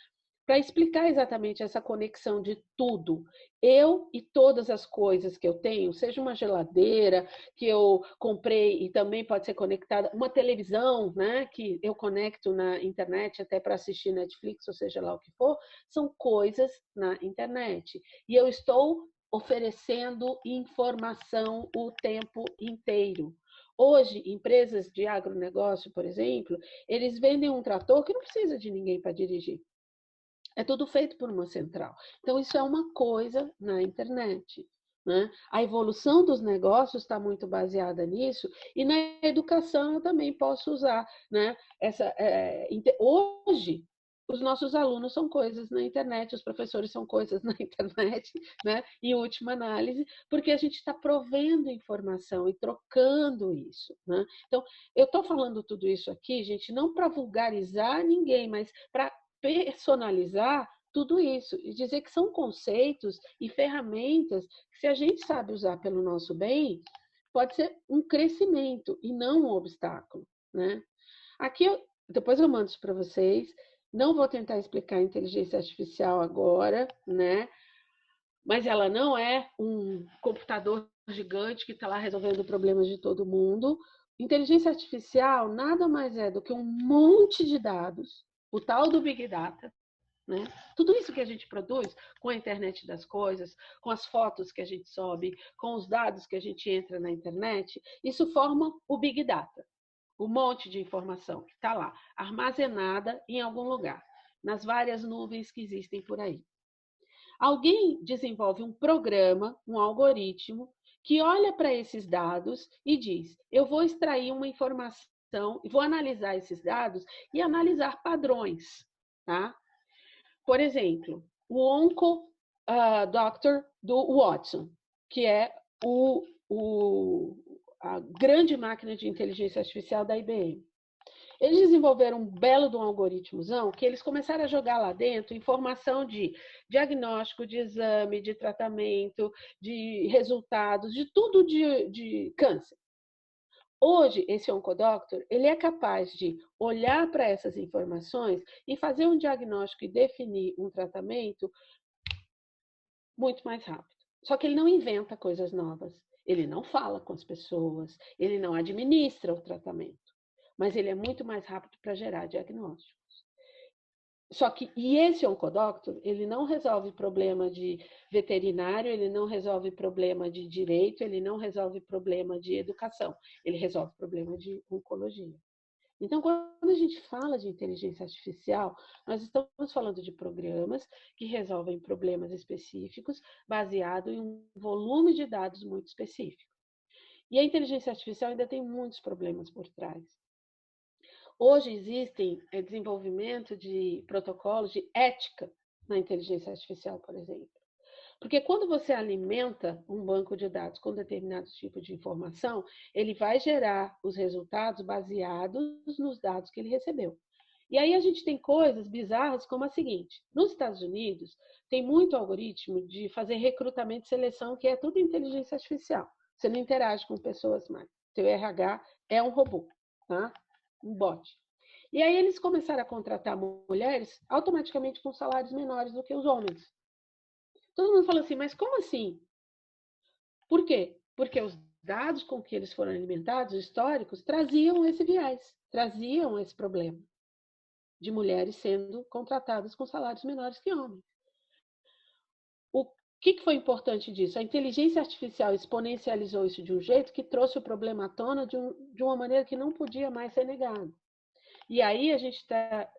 para explicar exatamente essa conexão de tudo. Eu e todas as coisas que eu tenho, seja uma geladeira que eu comprei e também pode ser conectada, uma televisão, né, que eu conecto na internet até para assistir Netflix, ou seja lá o que for, são coisas na internet. E eu estou oferecendo informação o tempo inteiro. Hoje, empresas de agronegócio, por exemplo, eles vendem um trator que não precisa de ninguém para dirigir. É tudo feito por uma central. Então, isso é uma coisa na internet, né? A evolução dos negócios está muito baseada nisso, e na educação eu também posso usar, né? Hoje, os nossos alunos são coisas na internet, os professores são coisas na internet, né? Em última análise, porque a gente está provendo informação e trocando isso, né? Então, eu estou falando tudo isso aqui, gente, não para vulgarizar ninguém, mas para personalizar tudo isso e dizer que são conceitos e ferramentas que, se a gente sabe usar pelo nosso bem, pode ser um crescimento e não um obstáculo, né? Aqui, depois eu mando isso para vocês. Não vou tentar explicar a inteligência artificial agora, né? Mas ela não é um computador gigante que está lá resolvendo problemas de todo mundo. Inteligência artificial nada mais é do que um monte de dados, o tal do Big Data, né? Tudo isso que a gente produz com a internet das coisas, com as fotos que a gente sobe, com os dados que a gente entra na internet, isso forma o Big Data. Um monte de informação que está lá, armazenada em algum lugar, nas várias nuvens que existem por aí. Alguém desenvolve um programa, um algoritmo, que olha para esses dados e diz: eu vou extrair uma informação, vou analisar esses dados e analisar padrões. Tá? Por exemplo, o OncoDoctor do Watson, que é a grande máquina de inteligência artificial da IBM. Eles desenvolveram um belo de um algoritmozão que eles começaram a jogar lá dentro informação de diagnóstico, de exame, de tratamento, de resultados, de tudo de câncer. Hoje, esse OncoDoctor, ele é capaz de olhar para essas informações e fazer um diagnóstico e definir um tratamento muito mais rápido. Só que ele não inventa coisas novas. Ele não fala com as pessoas, ele não administra o tratamento, mas ele é muito mais rápido para gerar diagnósticos. Só que, e esse OncoDoctor, ele não resolve problema de veterinário, ele não resolve problema de direito, ele não resolve problema de educação, ele resolve problema de oncologia. Então, quando a gente fala de inteligência artificial, nós estamos falando de programas que resolvem problemas específicos baseado em um volume de dados muito específico. E a inteligência artificial ainda tem muitos problemas por trás. Hoje existem desenvolvimento de protocolos de ética na inteligência artificial, por exemplo. Porque quando você alimenta um banco de dados com determinado tipo de informação, ele vai gerar os resultados baseados nos dados que ele recebeu. E aí a gente tem coisas bizarras como a seguinte: nos Estados Unidos, tem muito algoritmo de fazer recrutamento e seleção, que é tudo inteligência artificial. Você não interage com pessoas mais. Teu RH é um robô, tá? Um bot. E aí eles começaram a contratar mulheres automaticamente com salários menores do que os homens. Todo mundo falou assim, mas como assim? Por quê? Porque os dados com que eles foram alimentados, históricos, traziam esse viés, traziam esse problema de mulheres sendo contratadas com salários menores que homens. O que foi importante disso? A inteligência artificial exponencializou isso de um jeito que trouxe o problema à tona de uma maneira que não podia mais ser negado. E aí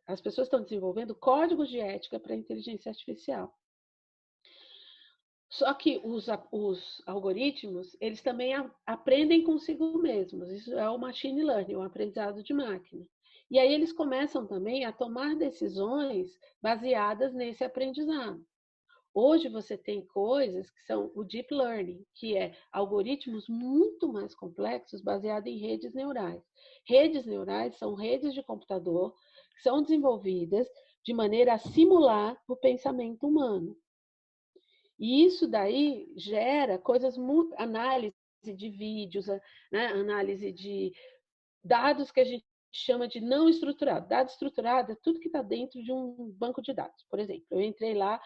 as pessoas estão desenvolvendo códigos de ética para a inteligência artificial. Só que os algoritmos, eles também aprendem consigo mesmos. Isso é o machine learning, o aprendizado de máquina. E aí eles começam também a tomar decisões baseadas nesse aprendizado. Hoje você tem coisas que são o deep learning, que é algoritmos muito mais complexos baseados em redes neurais. Redes neurais são redes de computador que são desenvolvidas de maneira a simular o pensamento humano. E isso daí gera coisas, análise de vídeos, né? Análise de dados que a gente chama de não estruturado. Dado estruturado é tudo que está dentro de um banco de dados. Por exemplo, eu entrei lá,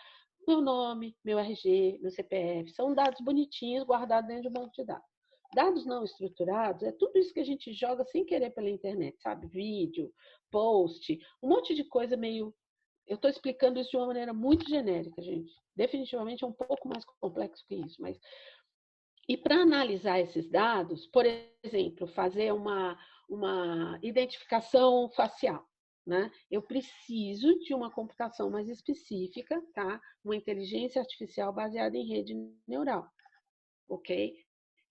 meu nome, meu RG, meu CPF, são dados bonitinhos guardados dentro de um banco de dados. Dados não estruturados é tudo isso que a gente joga sem querer pela internet, sabe? Vídeo, post, um monte de coisa meio... Eu estou explicando isso de uma maneira muito genérica, gente. Definitivamente é um pouco mais complexo que isso. Mas... E para analisar esses dados, por exemplo, fazer uma identificação facial, né? Eu preciso de uma computação mais específica, tá? Uma inteligência artificial baseada em rede neural, ok?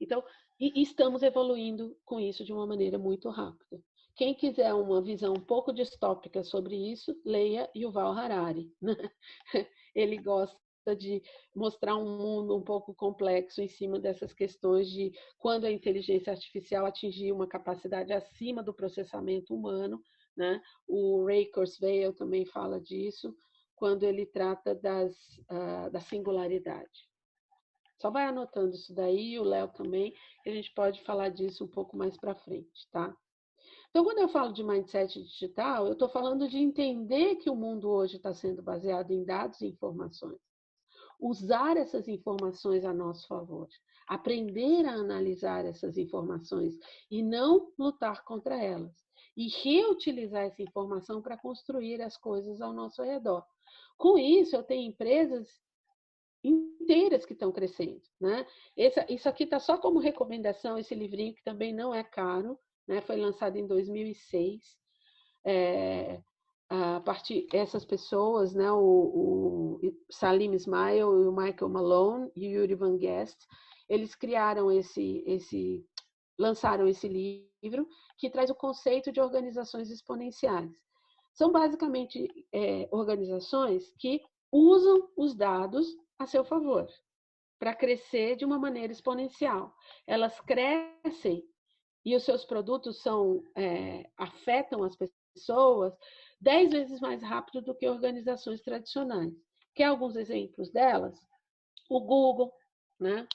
Então, e estamos evoluindo com isso de uma maneira muito rápida. Quem quiser uma visão um pouco distópica sobre isso, leia Yuval Harari. Ele gosta de mostrar um mundo um pouco complexo em cima dessas questões de quando a inteligência artificial atingir uma capacidade acima do processamento humano, né? O Ray Kurzweil também fala disso, quando ele trata da singularidade. Só vai anotando isso daí, o Léo também, que a gente pode falar disso um pouco mais para frente, tá? Então, quando eu falo de mindset digital, eu estou falando de entender que o mundo hoje está sendo baseado em dados e informações. Usar essas informações a nosso favor. Aprender a analisar essas informações e não lutar contra elas. E reutilizar essa informação para construir as coisas ao nosso redor. Com isso, eu tenho empresas inteiras que estão crescendo, né? Isso aqui está só como recomendação, esse livrinho que também não é caro, né? Foi lançado em 2006. A partir essas pessoas, né? O Salim Ismail, o Michael Malone e o Yuri Van Guest, eles criaram lançaram esse livro que traz o conceito de organizações exponenciais. São basicamente organizações que usam os dados a seu favor, para crescer de uma maneira exponencial. Elas crescem e os seus produtos afetam as pessoas 10 vezes mais rápido do que organizações tradicionais. Quer alguns exemplos delas? O Google, né?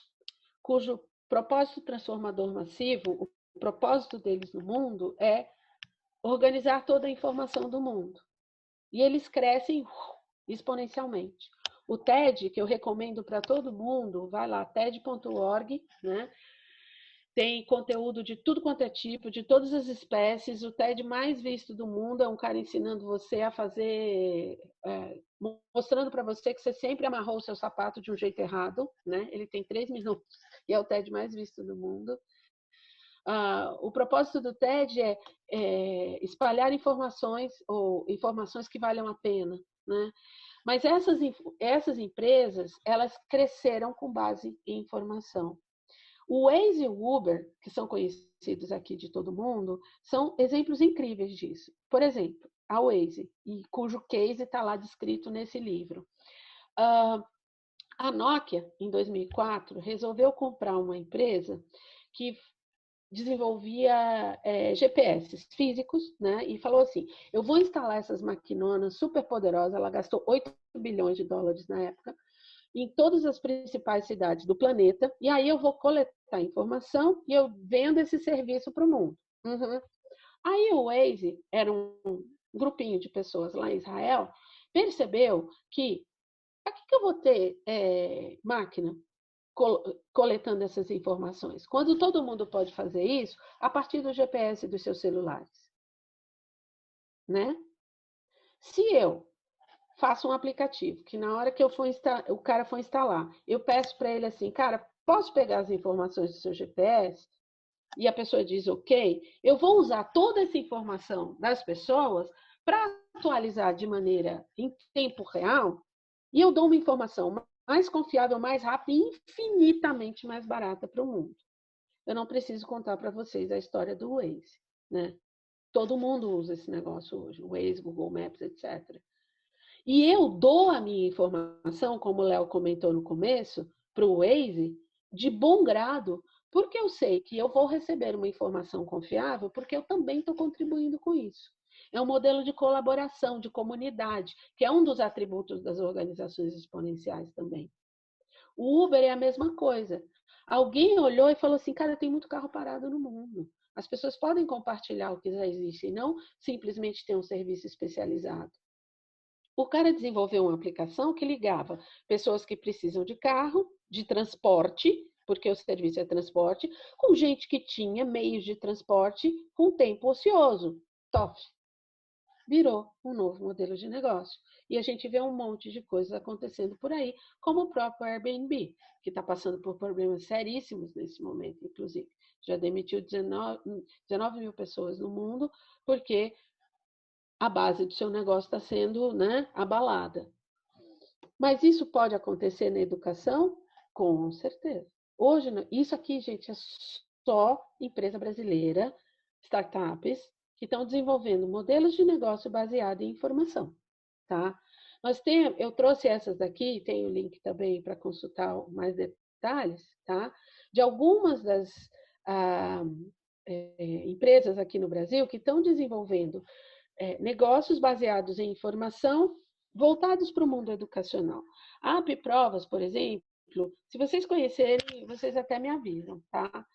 Cujo propósito transformador massivo, o propósito deles no mundo é organizar toda a informação do mundo. E eles crescem exponencialmente. O TED, que eu recomendo para todo mundo, vai lá, ted.org, né? Tem conteúdo de tudo quanto é tipo, de todas as espécies. O TED mais visto do mundo é um cara ensinando você a fazer, mostrando para você que você sempre amarrou o seu sapato de um jeito errado, né? Ele tem 3 minutos e é o TED mais visto do mundo. O propósito do TED é espalhar informações, ou informações que valham a pena, né? Mas essas empresas, elas cresceram com base em informação. O Waze e o Uber, que são conhecidos aqui de todo mundo, são exemplos incríveis disso. Por exemplo, a Waze, cujo case está lá descrito nesse livro. A Nokia, em 2004, resolveu comprar uma empresa que desenvolvia GPS físicos, né? E falou assim, eu vou instalar essas maquinonas super poderosas, ela gastou 8 bilhões de dólares na época, em todas as principais cidades do planeta, e aí eu vou coletar informação e eu vendo esse serviço para o mundo. Aí o Waze, era um grupinho de pessoas lá em Israel, percebeu que para que eu vou ter máquina coletando essas informações, quando todo mundo pode fazer isso a partir do GPS dos seus celulares, né? Se eu faço um aplicativo que na hora que o cara for instalar, eu peço para ele assim, cara, posso pegar as informações do seu GPS? E a pessoa diz ok, eu vou usar toda essa informação das pessoas para atualizar de maneira em tempo real, e eu dou uma informação mais confiável, mais rápida e infinitamente mais barata para o mundo. Eu não preciso contar para vocês a história do Waze, né? Todo mundo usa esse negócio hoje, o Waze, Google Maps, etc. E eu dou a minha informação, como o Léo comentou no começo, para o Waze, de bom grado, porque eu sei que eu vou receber uma informação confiável, porque eu também estou contribuindo com isso. É um modelo de colaboração, de comunidade, que é um dos atributos das organizações exponenciais também. O Uber é a mesma coisa. Alguém olhou e falou assim, cara, tem muito carro parado no mundo. As pessoas podem compartilhar o que já existe e não simplesmente ter um serviço especializado. O cara desenvolveu uma aplicação que ligava pessoas que precisam de carro, de transporte, porque o serviço é transporte, com gente que tinha meios de transporte com tempo ocioso. TOF. Virou um novo modelo de negócio. E a gente vê um monte de coisas acontecendo por aí, como o próprio Airbnb, que está passando por problemas seríssimos nesse momento, inclusive. Já demitiu 19 mil pessoas no mundo, porque a base do seu negócio está sendo, né, abalada. Mas isso pode acontecer na educação? Com certeza. Hoje, isso aqui, gente, é só empresa brasileira, startups, que estão desenvolvendo modelos de negócio baseados em informação, tá? Eu trouxe essas daqui, tem o link também para consultar mais detalhes, tá? De algumas das empresas aqui no Brasil que estão desenvolvendo negócios baseados em informação voltados para o mundo educacional. A AppProvas, por exemplo, se vocês conhecerem, vocês até me avisam, tá?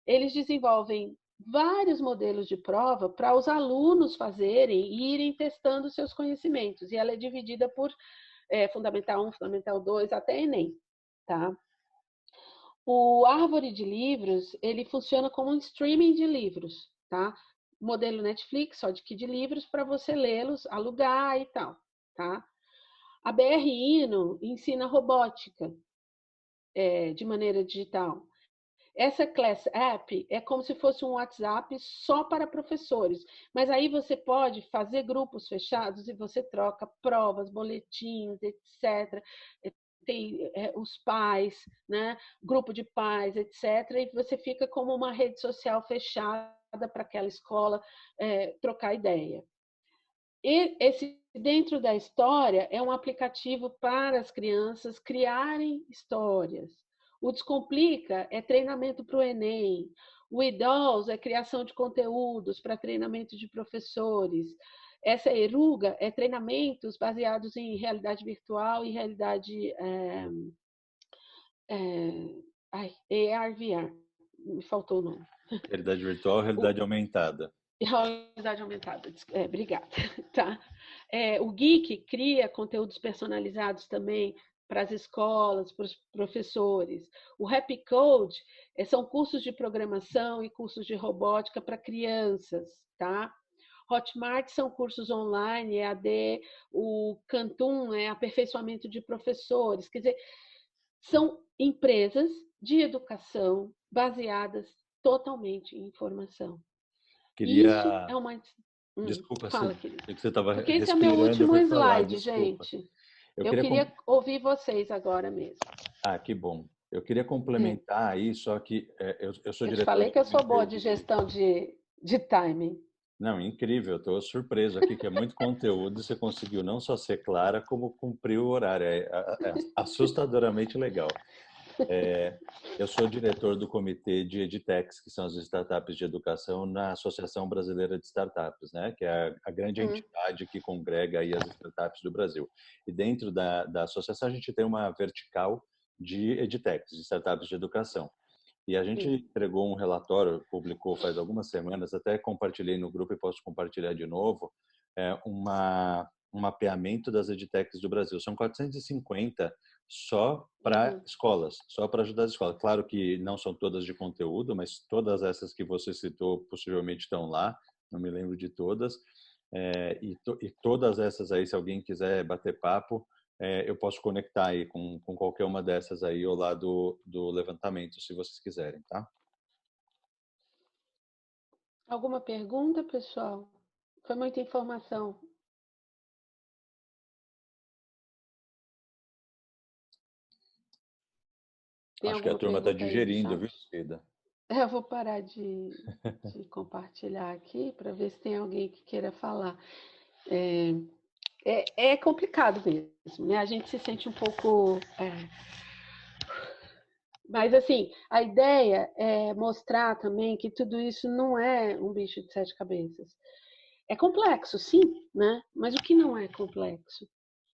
Eles desenvolvem vários modelos de prova para os alunos fazerem e irem testando seus conhecimentos. E ela é dividida por Fundamental 1, Fundamental 2, até Enem, tá? O Árvore de Livros, ele funciona como um streaming de livros, tá? Modelo Netflix, só de livros, para você lê-los, alugar e tal, tá? A BR Hino ensina robótica de maneira digital. Essa Class App é como se fosse um WhatsApp só para professores, mas aí você pode fazer grupos fechados e você troca provas, boletins, etc. Tem os pais, né? Grupo de pais, etc. E você fica como uma rede social fechada para aquela escola trocar ideia. E esse Dentro da História é um aplicativo para as crianças criarem histórias. O Descomplica é treinamento para o Enem. O IDOLS é criação de conteúdos para treinamento de professores. Essa Eruga é treinamentos baseados em realidade virtual e realidade AR/VR. Me faltou o nome. Realidade virtual, realidade aumentada. Realidade aumentada, obrigada. Tá? O Geek cria conteúdos personalizados também para as escolas, para os professores. O Happy Code são cursos de programação e cursos de robótica para crianças, tá? Hotmart são cursos online, EAD, o Cantum é aperfeiçoamento de professores. Quer dizer, são empresas de educação baseadas totalmente informação. Queria... Isso é uma... Desculpa, fala, sim. querido. Que você estava Porque esse é o meu último slide, desculpa. gente. Eu queria ouvir vocês agora mesmo. Ah, que bom. Eu queria complementar aí, só que eu sou diretor... Eu te falei que eu sou boa de gestão de timing. Não, incrível. Estou surpreso aqui, que é muito conteúdo. Você conseguiu não só ser clara, como cumprir o horário. É assustadoramente legal. Eu sou diretor do Comitê de EdTechs, que são as startups de educação, na Associação Brasileira de Startups, né? Que é a grande entidade que congrega aí as startups do Brasil. E dentro da associação, a gente tem uma vertical de EdTechs, de startups de educação. E a gente entregou um relatório, publicou faz algumas semanas, até compartilhei no grupo e posso compartilhar de novo, um mapeamento das EdTechs do Brasil. São 450 só para escolas, só para ajudar as escolas. Claro que não são todas de conteúdo, mas todas essas que você citou possivelmente estão lá, não me lembro de todas. E todas essas aí, se alguém quiser bater papo, eu posso conectar aí com qualquer uma dessas aí ao lado do levantamento, se vocês quiserem, tá? Alguma pergunta, pessoal? Foi muita informação. Acho que a turma está digerindo, viu, Cida? Eu vou parar de compartilhar aqui para ver se tem alguém que queira falar. É complicado mesmo, né? A gente se sente um pouco... Mas, assim, a ideia é mostrar também que tudo isso não é um bicho de 7 cabeças. É complexo, sim, né? Mas o que não é complexo?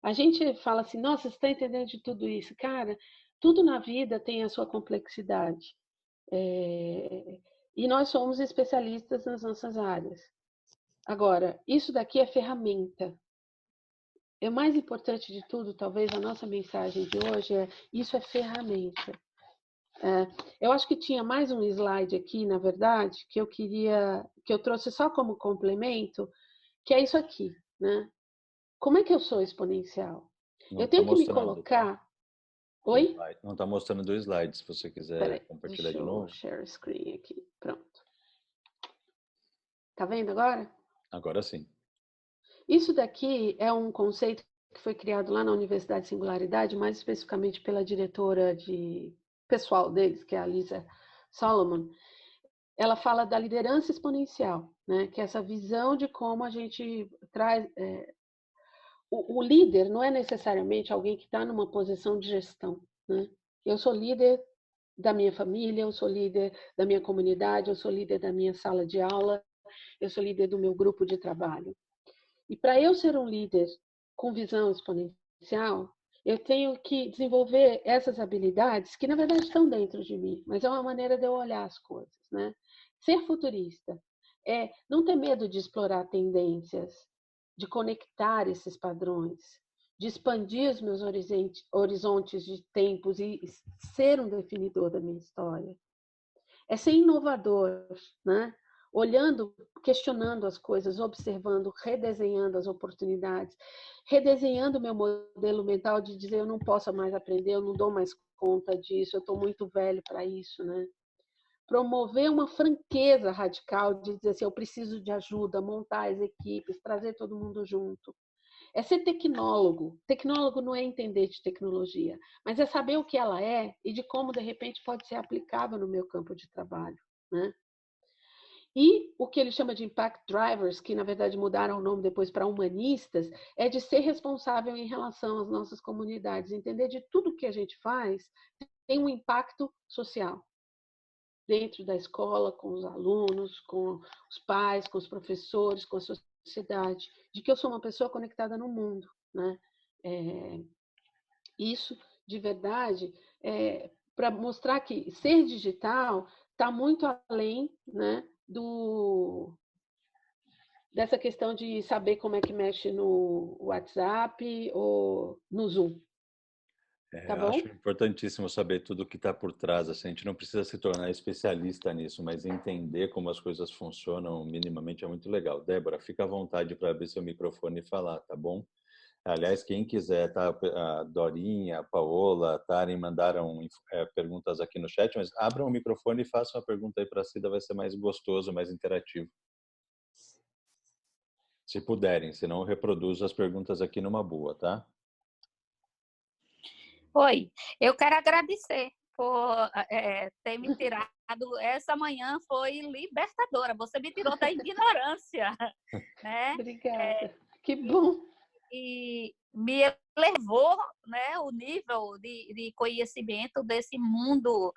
A gente fala assim, nossa, você está entendendo de tudo isso? Cara, tudo na vida tem a sua complexidade. E nós somos especialistas nas nossas áreas. Agora, isso daqui é ferramenta. O mais importante de tudo, talvez a nossa mensagem de hoje isso é ferramenta. Eu acho que tinha mais um slide aqui, na verdade, que eu trouxe só como complemento, que é isso aqui, né? Como é que eu sou exponencial? Eu tenho que me colocar... Tá? Oi? Não está mostrando do slide, se você quiser compartilhar de novo. Deixa eu share screen aqui, pronto. Tá vendo agora? Agora sim. Isso daqui é um conceito que foi criado lá na Universidade de Singularidade, mais especificamente pela diretora de pessoal deles, que é a Lisa Solomon. Ela fala da liderança exponencial, né? Que é essa visão de como a gente traz... O líder não é necessariamente alguém que está numa posição de gestão, né? Eu sou líder da minha família, eu sou líder da minha comunidade, eu sou líder da minha sala de aula, eu sou líder do meu grupo de trabalho. E para eu ser um líder com visão exponencial, eu tenho que desenvolver essas habilidades que, na verdade, estão dentro de mim, mas é uma maneira de eu olhar as coisas, né? Ser futurista é não ter medo de explorar tendências, de conectar esses padrões, de expandir os meus horizontes de tempos e ser um definidor da minha história. É ser inovador, né? Olhando, questionando as coisas, observando, redesenhando as oportunidades, redesenhando o meu modelo mental de dizer eu não posso mais aprender, eu não dou mais conta disso, eu estou muito velho para isso, né? Promover uma franqueza radical de dizer assim, eu preciso de ajuda, montar as equipes, trazer todo mundo junto. É ser tecnólogo. Tecnólogo não é entender de tecnologia, mas é saber o que ela é e de como, de repente, pode ser aplicável no meu campo de trabalho, né? E o que ele chama de impact drivers, que na verdade mudaram o nome depois para humanistas, é de ser responsável em relação às nossas comunidades, entender de tudo que a gente faz tem um impacto social. Dentro da escola, com os alunos, com os pais, com os professores, com a sociedade, de que eu sou uma pessoa conectada no mundo, né? Isso, de verdade, para mostrar que ser digital está muito além, né, dessa questão de saber como é que mexe no WhatsApp ou no Zoom. Tá bom? Acho importantíssimo saber tudo o que está por trás. Assim, a gente não precisa se tornar especialista nisso, mas entender como as coisas funcionam minimamente é muito legal. Débora, fica à vontade para abrir seu microfone e falar, tá bom? Aliás, quem quiser, tá? A Dorinha, a Paola, a Taren mandaram perguntas aqui no chat, mas abram o microfone e façam uma pergunta aí para a Cida, vai ser mais gostoso, mais interativo. Se puderem, senão eu reproduzo as perguntas aqui numa boa, tá? Oi, eu quero agradecer por ter me tirado. Essa manhã foi libertadora. Você me tirou da ignorância, né? Obrigada. Que bom. E me elevou, né, o nível de conhecimento desse mundo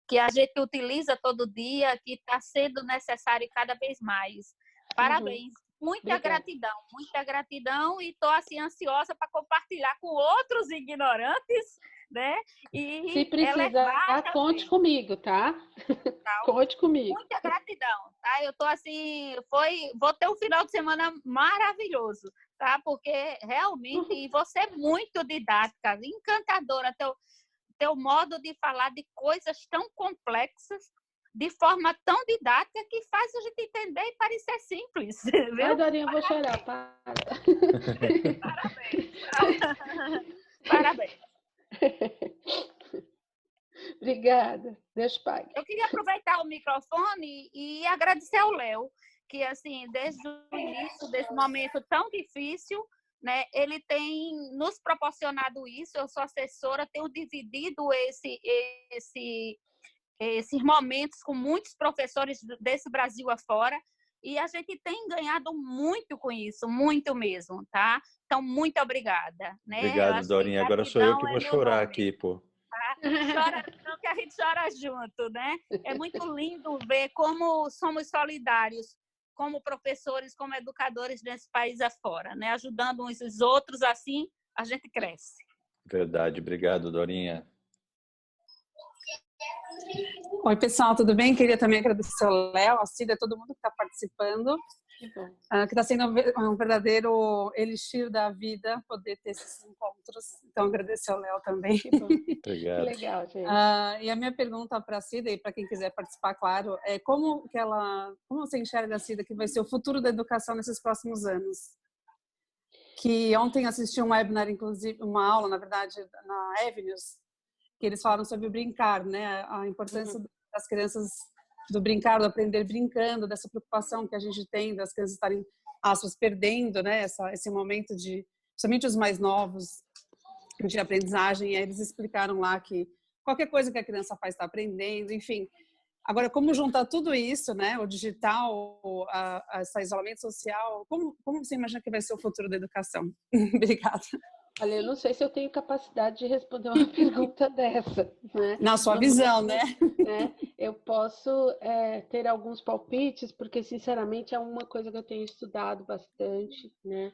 que a gente utiliza todo dia, que está sendo necessário cada vez mais. Parabéns. Muita gratidão e estou assim ansiosa para compartilhar com outros ignorantes, né? E se precisar, conte comigo, tá? Conte comigo. Muita gratidão, tá? Eu tô assim, vou ter um final de semana maravilhoso, tá? Porque realmente você é muito didática, encantadora, teu modo de falar de coisas tão complexas, de forma tão didática que faz a gente entender e parecer simples. Viu? Ai, Dorinha, eu vou chorar, para. Parabéns. Obrigada. Deus pague. Eu queria aproveitar o microfone e agradecer ao Léo, que assim, desde o início desse momento tão difícil, né, ele tem nos proporcionado isso. Eu sou assessora, tenho dividido esses momentos com muitos professores desse Brasil afora, e a gente tem ganhado muito com isso, muito mesmo, tá? Então, muito obrigada. Né? Obrigado, Dorinha. Agora sou eu que vou chorar aqui, pô. Tá? Chora não, que a gente chora junto, né? É muito lindo ver como somos solidários, como professores, como educadores nesse país afora, né? Ajudando uns os outros, assim a gente cresce. Verdade. Obrigado, Dorinha. Oi, pessoal, tudo bem? Queria também agradecer ao Léo, a Cida, todo mundo que está participando, que está sendo um verdadeiro elixir da vida poder ter esses encontros. Então, agradecer ao Léo também. Obrigado. Que legal, gente. E a minha pergunta para a Cida, e para quem quiser participar, claro, é como você enxerga, Cida, que vai ser o futuro da educação nesses próximos anos? Que ontem assisti um webinar, inclusive, uma aula, na verdade, na Avenues, que eles falaram sobre o brincar, né? A importância das crianças, do brincar, do aprender brincando, dessa preocupação que a gente tem das crianças estarem, aspas, perdendo, né? Esse momento de, principalmente os mais novos, de aprendizagem. E aí eles explicaram lá que qualquer coisa que a criança faz está aprendendo, enfim. Agora, como juntar tudo isso, né? O digital, esse isolamento social, como você imagina que vai ser o futuro da educação? Obrigada. Olha, eu não sei se eu tenho capacidade de responder uma pergunta dessa, né? Na sua visão, né? Eu posso ter alguns palpites, porque, sinceramente, é uma coisa que eu tenho estudado bastante, né?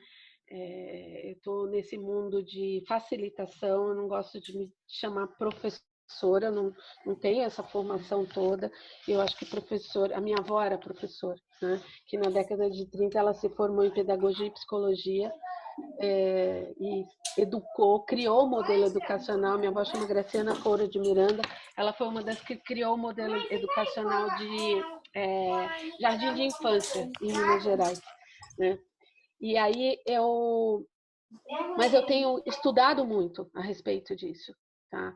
Eu estou nesse mundo de facilitação, eu não gosto de me chamar professora, não tenho essa formação toda. Eu acho que a minha avó era professora, né? Que na década de 30 ela se formou em pedagogia e psicologia, e educou, criou o modelo educacional. Minha avó chama Graciana Coura de Miranda, ela foi uma das que criou o modelo educacional de jardim de infância em Minas Gerais, né? E aí mas eu tenho estudado muito a respeito disso, tá?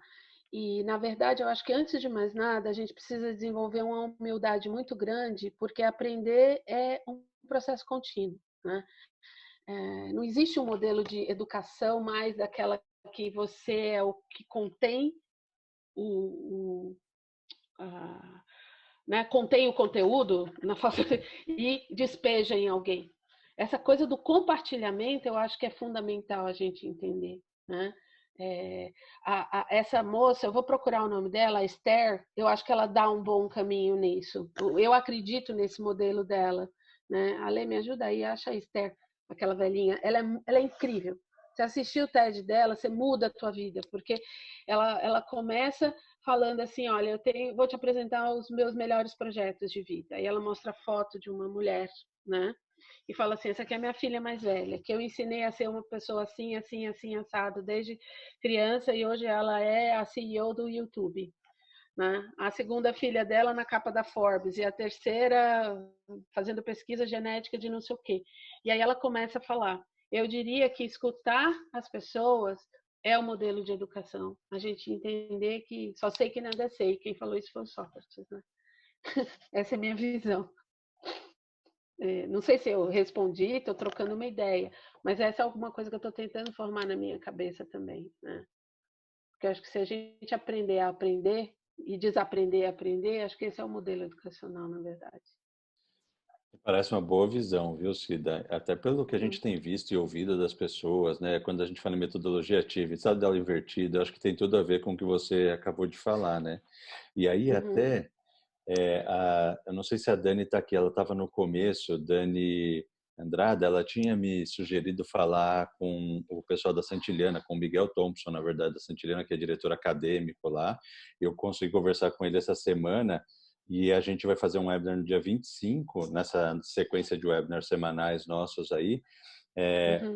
E, na verdade, eu acho que, antes de mais nada, a gente precisa desenvolver uma humildade muito grande, porque aprender é um processo contínuo, né? Não existe um modelo de educação mais daquela que você é o que contém contém o conteúdo e despeja em alguém. Essa coisa do compartilhamento, eu acho que é fundamental a gente entender, né? Essa moça, eu vou procurar o nome dela, a Esther, eu acho que ela dá um bom caminho nisso. Eu acredito nesse modelo dela, né? Ale, me ajuda aí, acha a Esther, aquela velhinha. Ela é incrível. Você assistir o TED dela, você muda a tua vida, porque ela começa falando assim, olha, vou te apresentar os meus melhores projetos de vida. Aí ela mostra a foto de uma mulher, né? E fala assim, essa aqui é a minha filha mais velha, que eu ensinei a ser uma pessoa assim, assim, assim, assado, desde criança, e hoje ela é a CEO do YouTube, né? A segunda filha dela na capa da Forbes, e a terceira fazendo pesquisa genética de não sei o quê. E aí ela começa a falar, Eu diria que escutar as pessoas é o modelo de educação. A gente entender que só sei que nada sei. Quem falou isso foi o Sócrates, né? Essa é a minha visão. Não sei se eu respondi, estou trocando uma ideia, mas essa é alguma coisa que eu estou tentando formar na minha cabeça também, né? Porque eu acho que se a gente aprender a aprender e desaprender a aprender, acho que esse é o modelo educacional, na verdade. Parece uma boa visão, viu, Cida? Até pelo que a gente tem visto e ouvido das pessoas, né? Quando a gente fala em metodologia ativa e estado dela invertida, acho que tem tudo a ver com o que você acabou de falar, né? E aí até, eu não sei se a Dani está aqui, ela estava no começo, Dani Andrada, ela tinha me sugerido falar com o pessoal da Santiliana, com o Miguel Thompson, na verdade, da Santiliana, que é diretor acadêmico lá. Eu consegui conversar com ele essa semana e a gente vai fazer um webinar no dia 25, nessa sequência de webinars semanais nossos aí,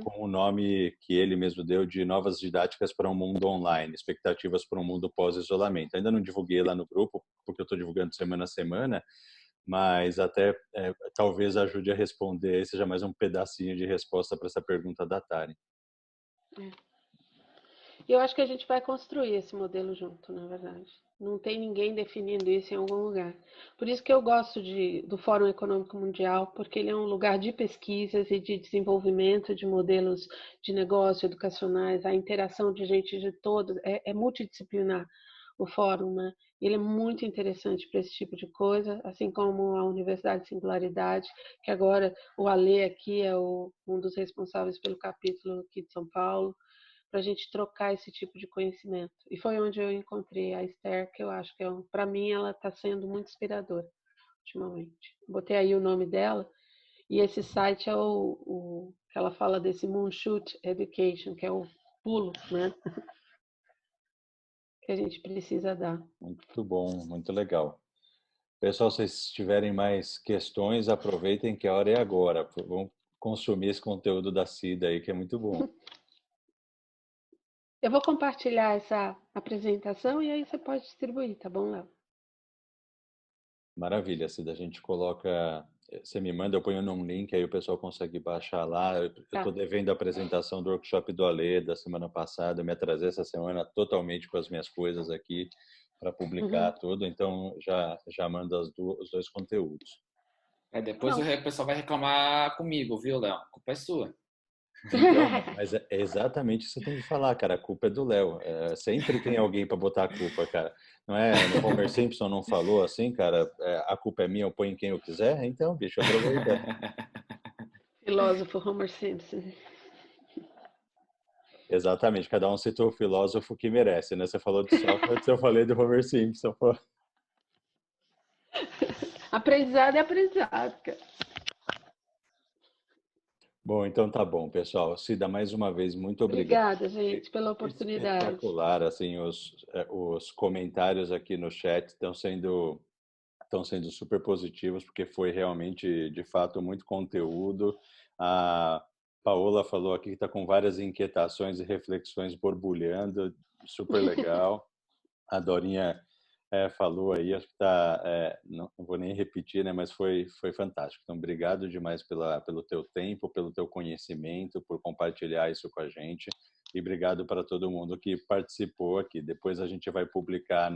com o nome que ele mesmo deu de Novas Didáticas para um Mundo Online, Expectativas para um Mundo Pós-Isolamento. Ainda não divulguei lá no grupo, porque eu estou divulgando semana a semana, mas até talvez ajude a responder, seja mais um pedacinho de resposta para essa pergunta da Tari. Eu acho que a gente vai construir esse modelo junto, na verdade. Não tem ninguém definindo isso em algum lugar. Por isso que eu gosto do Fórum Econômico Mundial, porque ele é um lugar de pesquisas e de desenvolvimento de modelos de negócio educacionais, a interação de gente de todos, é multidisciplinar o fórum, né? Ele é muito interessante para esse tipo de coisa, assim como a Universidade Singularidade, que agora o Alê aqui é um dos responsáveis pelo capítulo aqui de São Paulo, para a gente trocar esse tipo de conhecimento. E foi onde eu encontrei a Esther, que eu acho que, para mim, ela está sendo muito inspiradora ultimamente. Botei aí o nome dela, e esse site é o que ela fala desse Moonshoot Education, que é o pulo, né? Que a gente precisa dar. Muito bom, muito legal. Pessoal, se vocês tiverem mais questões, aproveitem que a hora é agora. Vamos consumir esse conteúdo da Cida aí, que é muito bom. Eu vou compartilhar essa apresentação e aí você pode distribuir, tá bom, Léo? Maravilha, Cida. A gente coloca... Você me manda, eu ponho num link, aí o pessoal consegue baixar lá. Eu estou devendo a apresentação do workshop do Alê da semana passada. Eu me atrasei essa semana totalmente com as minhas coisas aqui para publicar tudo. Então, já mando os dois conteúdos. Depois o pessoal vai reclamar comigo, viu, Léo? A culpa é sua. Então, mas é exatamente isso que você tem que falar, cara. A culpa é do Léo. Sempre tem alguém para botar a culpa, cara. Não é? O Homer Simpson não falou assim, cara? A culpa é minha, eu ponho quem eu quiser. Então, bicho, aproveita. Filósofo Homer Simpson. Exatamente. Cada um citou o filósofo que merece, né? Você falou de Sócrates, eu falei do Homer Simpson. Pô. Aprendizado é aprendizado, cara. Bom, então tá bom, pessoal. Cida, mais uma vez, muito obrigado. Obrigada, gente, pela oportunidade. Espetacular, assim, os comentários aqui no chat estão sendo super positivos, porque foi realmente, de fato, muito conteúdo. A Paola falou aqui que está com várias inquietações e reflexões borbulhando, super legal. A Dorinha falou aí, acho que não vou nem repetir, né, mas foi fantástico. Então, obrigado demais pelo teu tempo, pelo teu conhecimento, por compartilhar isso com a gente, e obrigado para todo mundo que participou aqui. Depois a gente vai publicar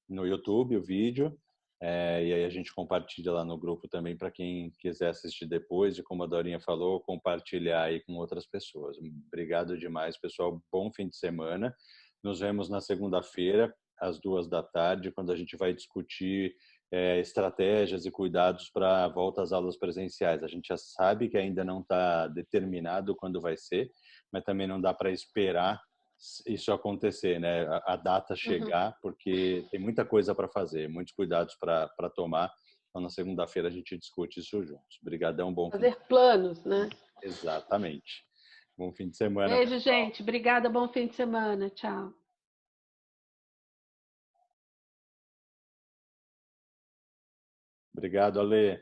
no YouTube o vídeo, e aí a gente compartilha lá no grupo também para quem quiser assistir depois, e como a Dorinha falou, compartilhar aí com outras pessoas. Obrigado demais, pessoal. Bom fim de semana. Nos vemos na segunda-feira, às 14h, quando a gente vai discutir estratégias e cuidados para a volta às aulas presenciais. A gente já sabe que ainda não está determinado quando vai ser, mas também não dá para esperar isso acontecer, né? A data chegar, porque tem muita coisa para fazer, muitos cuidados para tomar. Então, na segunda-feira a gente discute isso juntos. Obrigadão, bom fazer planos, né? Exatamente. Bom fim de semana. Beijo, gente. Obrigada, bom fim de semana. Tchau. Obrigado, Ale.